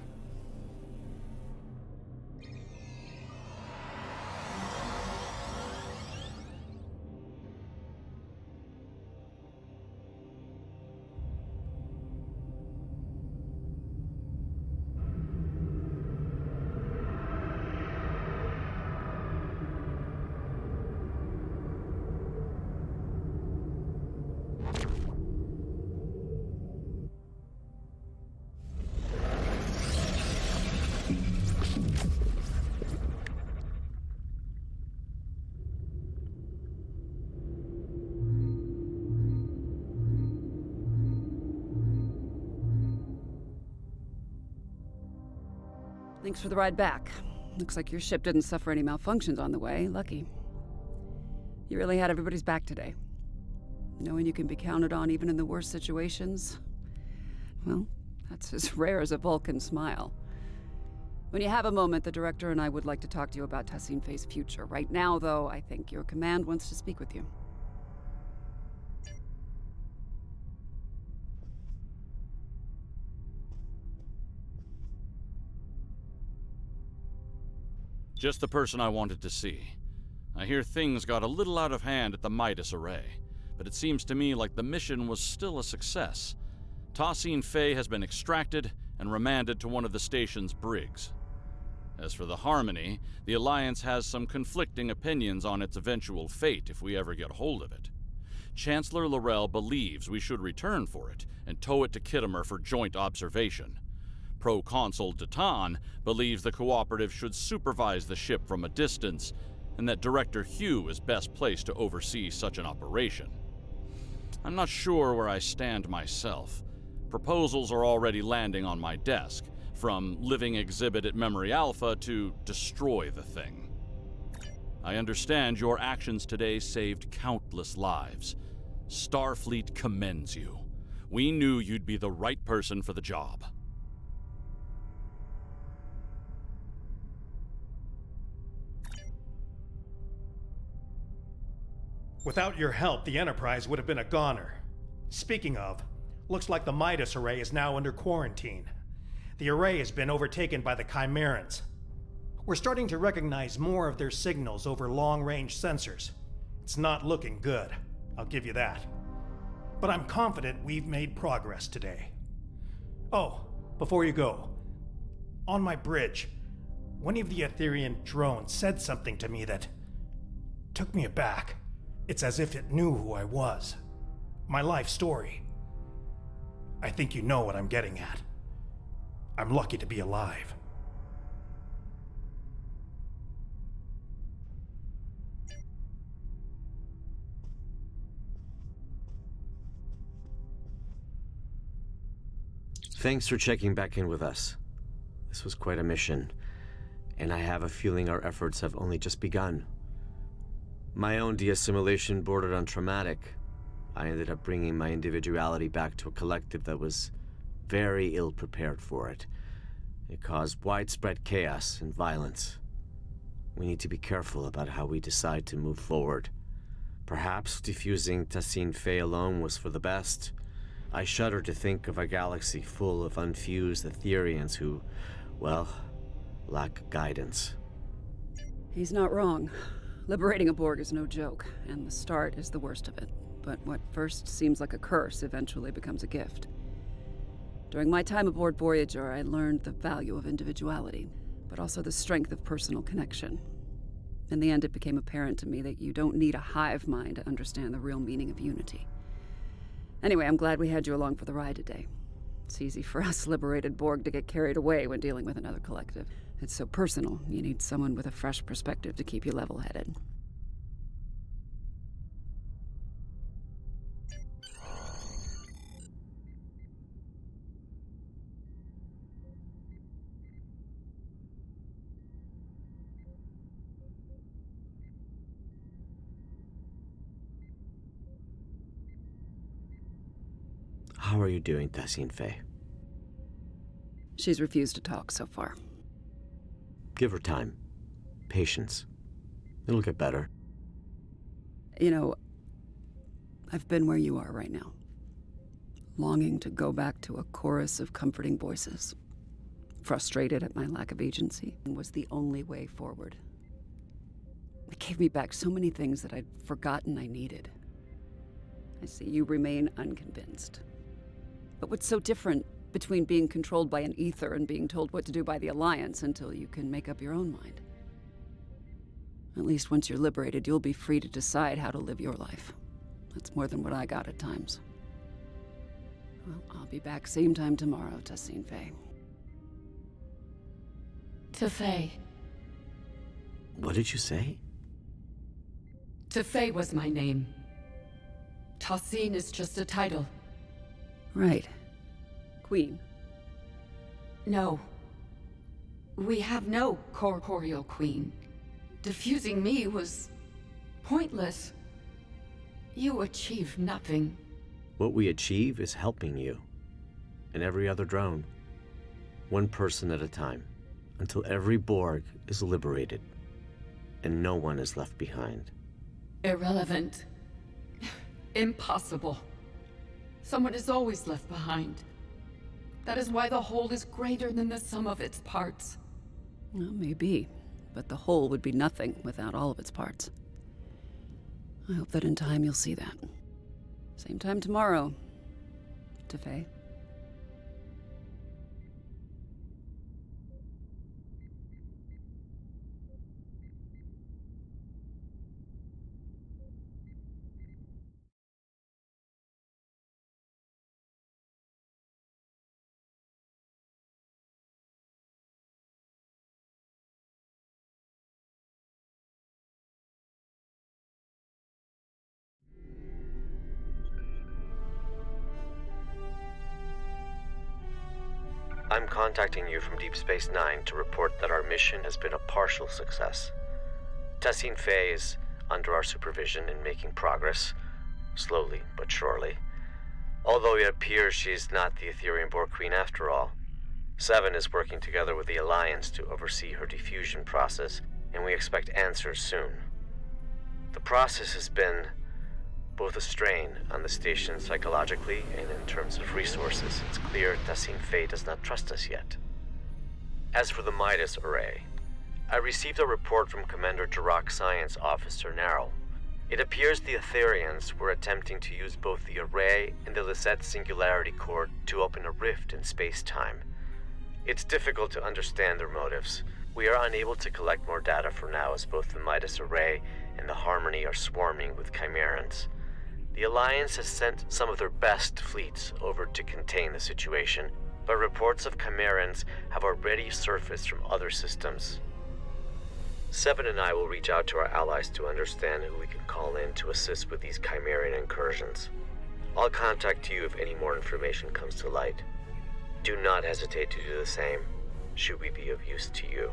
Thanks for the ride back. Looks like your ship didn't suffer any malfunctions on the way. Lucky. You really had everybody's back today. Knowing you can be counted on even in the worst situations, well, that's as rare as a Vulcan smile. When you have a moment, the director and I would like to talk to you about Tassin Fei's future. Right now, though, I think your command wants to speak with you. Just the person I wanted to see. I hear things got a little out of hand at the Midas Array, but it seems to me like the mission was still a success. Tassin Fei has been extracted and remanded to one of the station's brigs. As for the Harmony, the Alliance has some conflicting opinions on its eventual fate if we ever get hold of it. Chancellor Laurel believes we should return for it and tow it to Kittimer for joint observation. Proconsul Datan believes the Cooperative should supervise the ship from a distance, and that Director Hugh is best placed to oversee such an operation. I'm not sure where I stand myself. Proposals are already landing on my desk, from living exhibit at Memory Alpha to destroy the thing. I understand your actions today saved countless lives. Starfleet commends you. We knew you'd be the right person for the job. Without your help, the Enterprise would have been a goner. Speaking of, looks like the Midas Array is now under quarantine. The array has been overtaken by the Chimerans. We're starting to recognize more of their signals over long-range sensors. It's not looking good, I'll give you that. But I'm confident we've made progress today. Oh, before you go, on my bridge, one of the Etherean drones said something to me that took me aback. It's as if it knew who I was. My life story. I think you know what I'm getting at. I'm lucky to be alive. Thanks for checking back in with us. This was quite a mission, and I have a feeling our efforts have only just begun. My own de-assimilation bordered on traumatic. I ended up bringing my individuality back to a collective that was very ill-prepared for it. It caused widespread chaos and violence. We need to be careful about how we decide to move forward. Perhaps defusing Tassin Fei alone was for the best. I shudder to think of a galaxy full of unfused Etherians who, well, lack guidance. He's not wrong. Liberating a Borg is no joke, and the start is the worst of it. But what first seems like a curse eventually becomes a gift. During my time aboard Voyager, I learned the value of individuality, but also the strength of personal connection. In the end, it became apparent to me that you don't need a hive mind to understand the real meaning of unity. Anyway, I'm glad we had you along for the ride today. It's easy for us liberated Borg to get carried away when dealing with another collective. It's so personal, you need someone with a fresh perspective to keep you level-headed. How are you doing, Tassine Faye? She's refused to talk so far. Give her time. Patience. It'll get better. You know, I've been where you are right now. Longing to go back to a chorus of comforting voices. Frustrated at my lack of agency, and was the only way forward. It gave me back so many things that I'd forgotten I needed. I see you remain unconvinced. But what's so different between being controlled by an ether and being told what to do by the Alliance until you can make up your own mind? At least once you're liberated, you'll be free to decide how to live your life. That's more than what I got at times. Well, I'll be back same time tomorrow, Tassine Faye. Tefay. What did you say? Tefay was my name. Tassine is just a title. Right. Queen. No. We have no corporeal queen. Defusing me was pointless. You achieved nothing. What we achieve is helping you. And every other drone. One person at a time. Until every Borg is liberated. And no one is left behind. Irrelevant. Impossible. Someone is always left behind. That is why the whole is greater than the sum of its parts. Well, maybe. But the whole would be nothing without all of its parts. I hope that in time you'll see that. Same time tomorrow, Tefay. I'm contacting you from Deep Space Nine to report that our mission has been a partial success. Tassine Faye is under our supervision and making progress, slowly but surely. Although it appears she's not the Ethereum Borg Queen after all. Seven is working together with the Alliance to oversee her diffusion process, and we expect answers soon. The process has been both a strain on the station psychologically and in terms of resources. It's clear Tassine Faye does not trust us yet. As for the Midas Array, I received a report from Commander Jirok Science Officer Narrow. It appears the Etherians were attempting to use both the array and the Lisette Singularity Core to open a rift in space-time. It's difficult to understand their motives. We are unable to collect more data for now, as both the Midas Array and the Harmony are swarming with Chimerans. The Alliance has sent some of their best fleets over to contain the situation, but reports of Chimerans have already surfaced from other systems. Seven and I will reach out to our allies to understand who we can call in to assist with these Chimeran incursions. I'll contact you if any more information comes to light. Do not hesitate to do the same, should we be of use to you.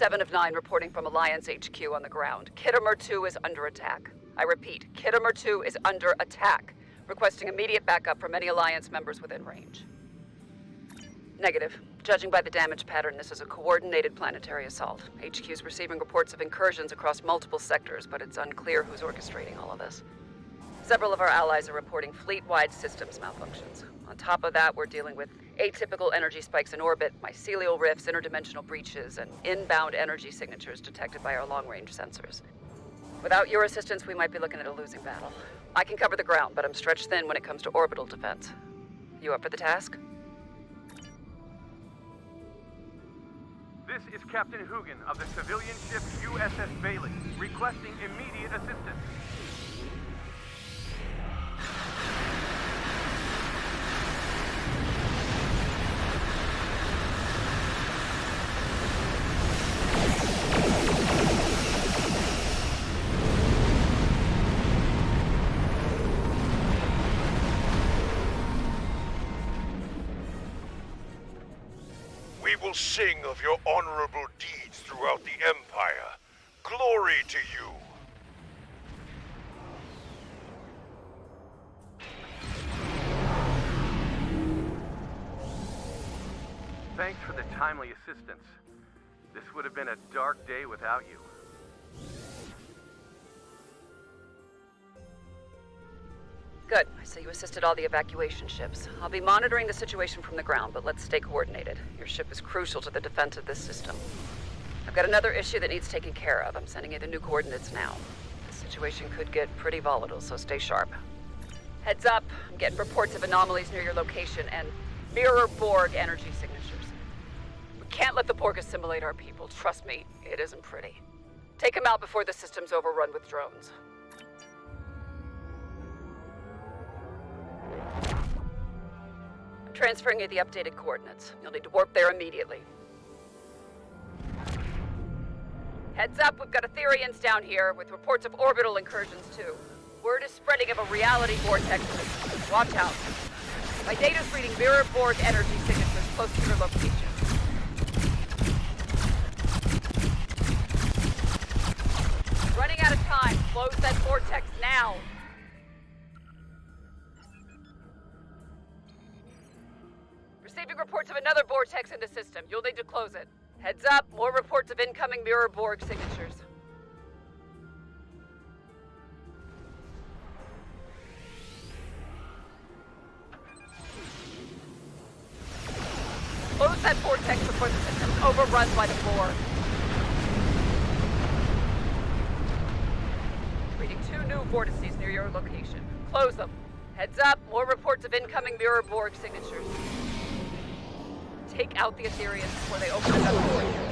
7 of 9 reporting from Alliance HQ on the ground. Kittimer 2 is under attack. I repeat, Kittimer 2 is under attack. Requesting immediate backup from any Alliance members within range. Negative. Judging by the damage pattern, this is a coordinated planetary assault. HQ is receiving reports of incursions across multiple sectors, but it's unclear who's orchestrating all of this. Several of our allies are reporting fleet-wide systems malfunctions. On top of that, we're dealing with atypical energy spikes in orbit, mycelial rifts, interdimensional breaches, and inbound energy signatures detected by our long-range sensors. Without your assistance, we might be looking at a losing battle. I can cover the ground, but I'm stretched thin when it comes to orbital defense. You up for the task? This is Captain Hugin of the civilian ship USS Bailey, requesting immediate assistance. We will sing of your honorable deeds throughout the Empire. Glory to you! Thanks for the timely assistance. This would have been a dark day without you. Good. I see you assisted all the evacuation ships. I'll be monitoring the situation from the ground, but let's stay coordinated. Your ship is crucial to the defense of this system. I've got another issue that needs taken care of. I'm sending you the new coordinates now. The situation could get pretty volatile, so stay sharp. Heads up, I'm getting reports of anomalies near your location and mirror Borg energy signatures. We can't let the Borg assimilate our people. Trust me, it isn't pretty. Take them out before the system's overrun with drones. Transferring you the updated coordinates. You'll need to warp there immediately. Heads up, we've got Etherians down here with reports of orbital incursions too. Word is spreading of a reality vortex. Watch out. My data's reading mirror Borg energy signatures close to your location. Running out of time. Close that vortex now. Receiving reports of another vortex in the system. You'll need to close it. Heads up, more reports of incoming mirror Borg signatures. Close that vortex before the system's overrun by the Borg. Reading 2 new vortices near your location. Close them. Heads up, more reports of incoming mirror Borg signatures. Take out the Etherians before they open another vortex.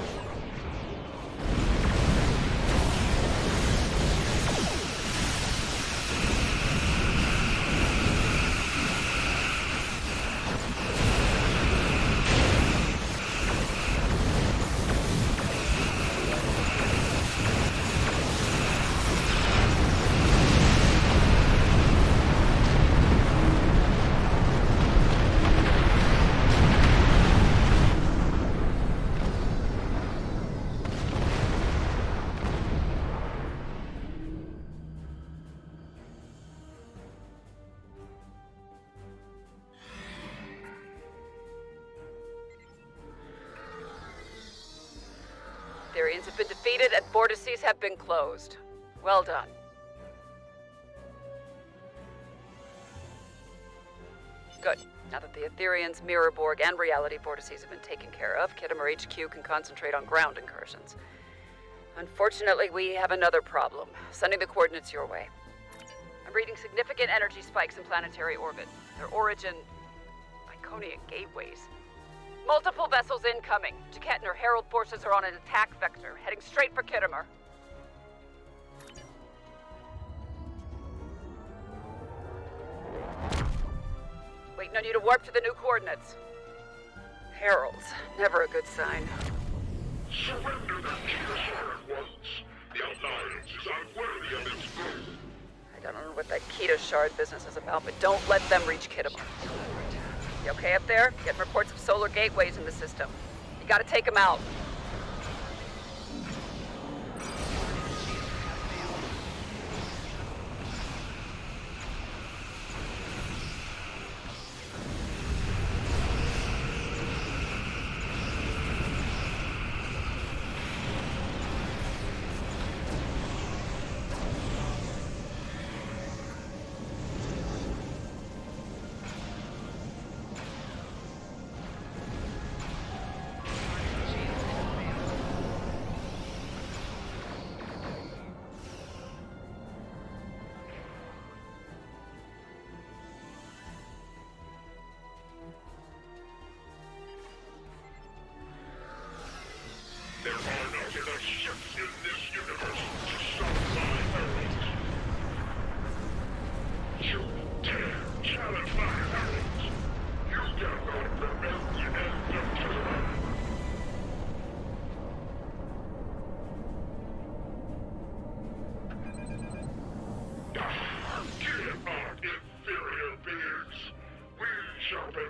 Etherians have been defeated and vortices have been closed. Well done. Good. Now that the Etherians, Mirror Borg, and Reality vortices have been taken care of, Kittimer HQ can concentrate on ground incursions. Unfortunately, we have another problem. Sending the coordinates your way. I'm reading significant energy spikes in planetary orbit. Their origin... Iconian gateways. Multiple vessels incoming. Jaketner Herald forces are on an attack vector, heading straight for Kittimer. Waiting on you to warp to the new coordinates. Heralds. Never a good sign. Surrender that Keter Shard at once. The Alliance is unworthy of its growth. I don't know what that Keter Shard business is about, but don't let them reach Kittimer. You okay up there? Getting reports of solar gateways in the system. You gotta take them out.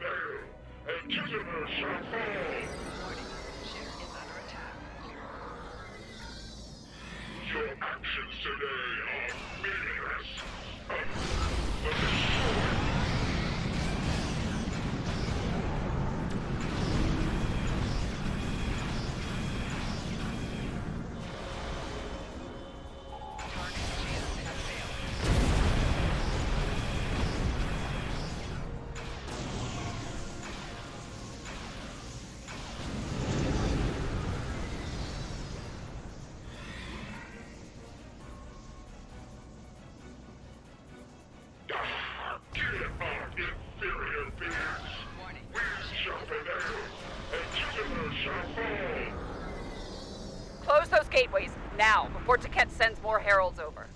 prevail, and Kittimer shall fall. Your actions today are meaningless. Close those gateways now, before Taket sends more heralds over.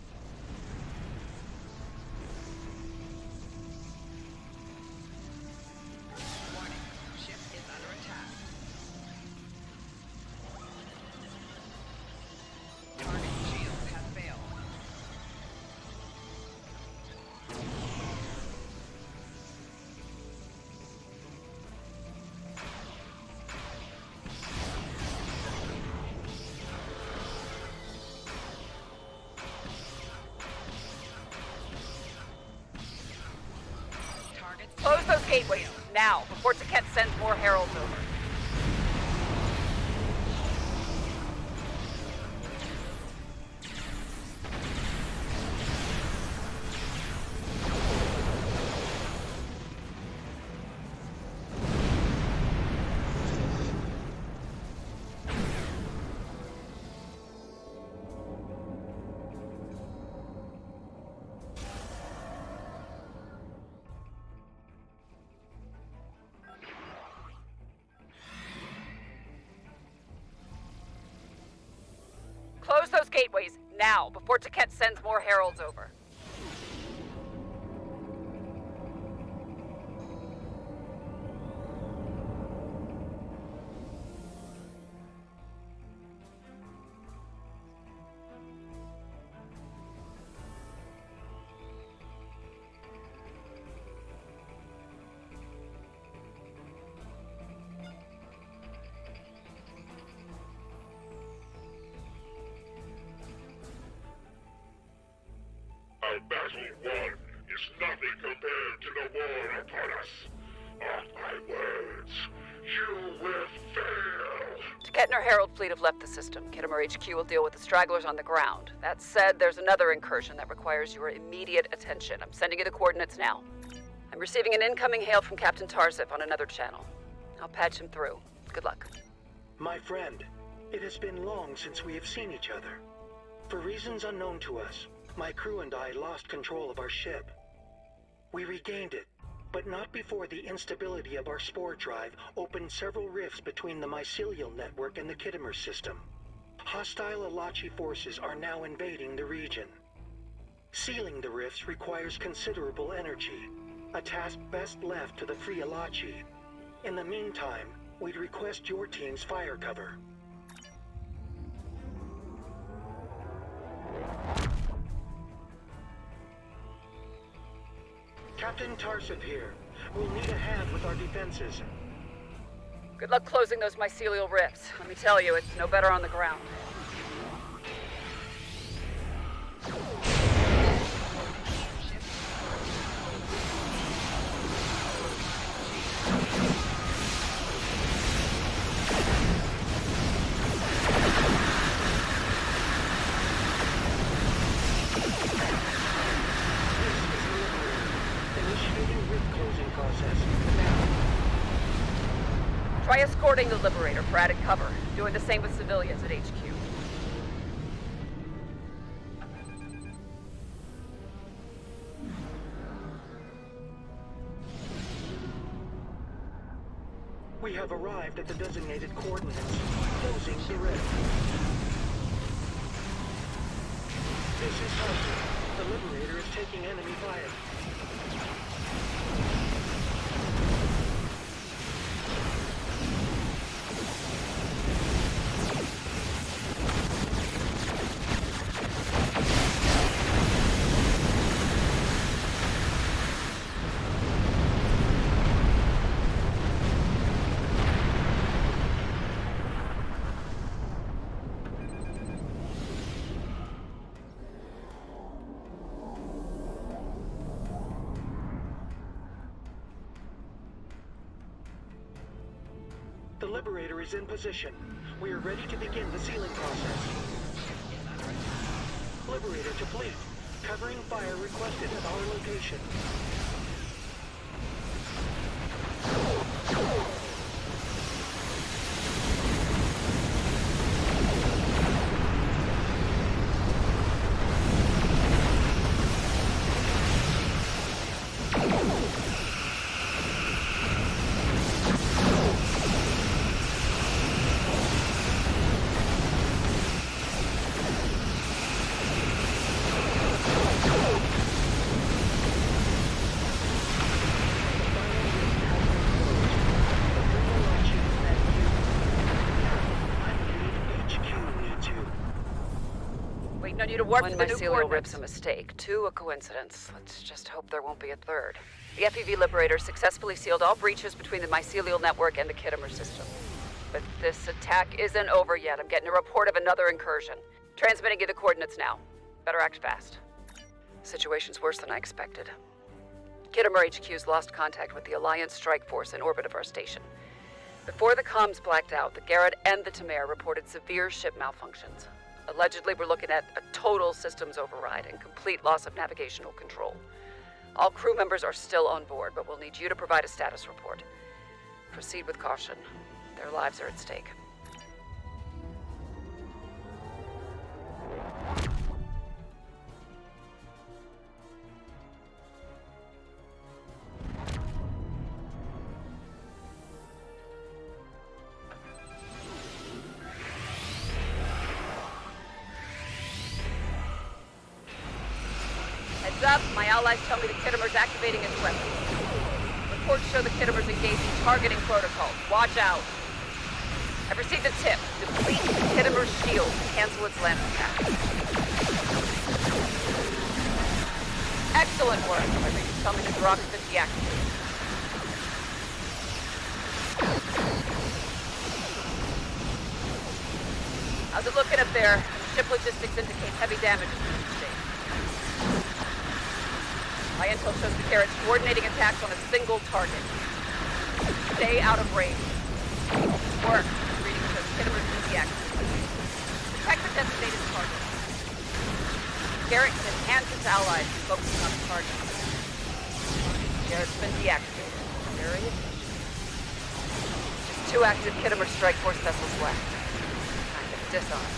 Close those gateways now, before Taket sends more heralds over. Close those gateways now, before Taket sends more heralds over. Our battle won is nothing compared to the war upon us. Mark my words, you will fail. Taket and her herald fleet have left the system. Kittimer HQ will deal with the stragglers on the ground. That said, there's another incursion that requires your immediate attention. I'm sending you the coordinates now. I'm receiving an incoming hail from Captain Tarsif on another channel. I'll patch him through. Good luck. My friend, it has been long since we have seen each other. For reasons unknown to us, my crew and I lost control of our ship. We regained it, but not before the instability of our spore drive opened several rifts between the mycelial network and the Kittimer system. Hostile Alachi forces are now invading the region. Sealing the rifts requires considerable energy, a task best left to the Free Alachi. In the meantime, we'd request your team's fire cover. Captain Tarsif here. We'll need a hand with our defenses. Good luck closing those mycelial rifts. Let me tell you, it's no better on the ground. Try escorting the Liberator for added cover. Doing the same with civilians at HQ. We have arrived at the designated coordinates, closing the rift. This is Hunter. The Liberator is taking enemy fire. The Liberator is in position. We are ready to begin the sealing process. Liberator to fleet. Covering fire requested at our location. Waiting on you to warp One to the new mycelial coordinates. rip's a mistake, two a coincidence. Let's just hope there won't be a third. The FEV Liberator successfully sealed all breaches between the mycelial network and the Kittimer system. But this attack isn't over yet. I'm getting a report of another incursion. Transmitting you the coordinates now. Better act fast. Situation's worse than I expected. Kittimer HQ's lost contact with the Alliance strike force in orbit of our station. Before the comms blacked out, the Garrett and the Tamar reported severe ship malfunctions. Allegedly, we're looking at a total systems override and complete loss of navigational control. All crew members are still on board, but we'll need you to provide a status report. Proceed with caution. Their lives are at stake. Heads up, my allies tell me the Kittimer's activating its weapons. Reports show the Kittimer's engaging targeting protocols. Watch out. I've received a tip. Deplete Kittimer's shield to cancel its lance attack. Excellent work. My readings tell me the drop has been deactivated. How's it looking up there? Ship logistics indicates heavy damage in the state. My intel shows the Garrett's coordinating attacks on a single target. Stay out of range. Work. Reading shows Kittimer's been deactivated. Detect the designated target. Garrett can enhance its allies focusing on the target. Garrett's been deactivated. Very efficient. Just 2 active Kittimer strike force vessels left. Time to disarm.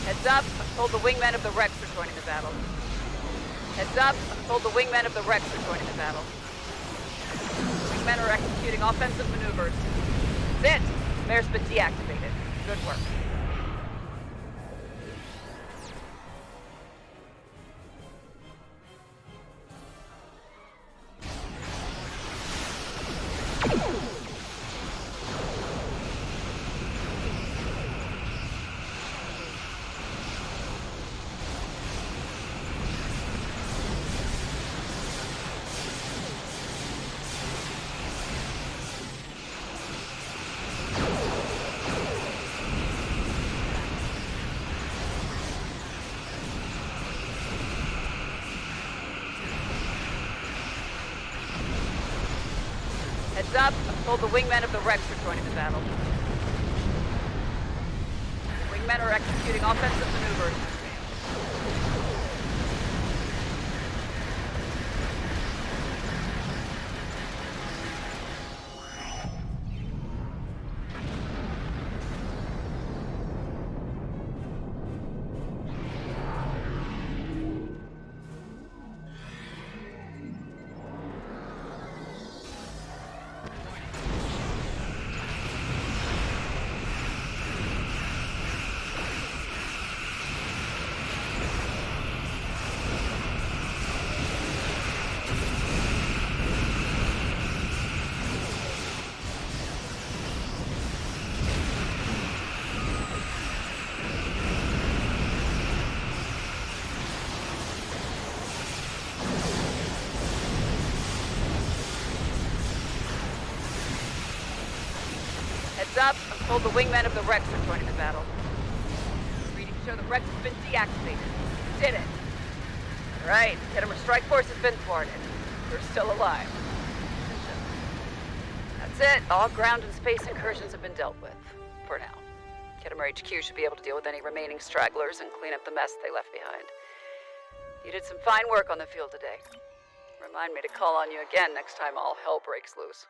Heads up. I'm told the wingmen of the Rex are joining the battle. Heads up. I'm told the wingmen of the Rex are joining the battle. Wingmen are executing offensive maneuvers. That's it. Mare's been deactivated. Good work. Heads up. I'm told the wingmen of the Rex are joining the battle. The wingmen are executing offensive maneuvers. Heads up. I'm told the wingmen of the Rex are joining the battle. Readings show the Rex has been deactivated. Did it. Right. Kittimer strike force has been thwarted. We're still alive. That's it. All ground and space incursions have been dealt with. For now. Kittimer HQ should be able to deal with any remaining stragglers and clean up the mess they left behind. You did some fine work on the field today. Remind me to call on you again next time all hell breaks loose.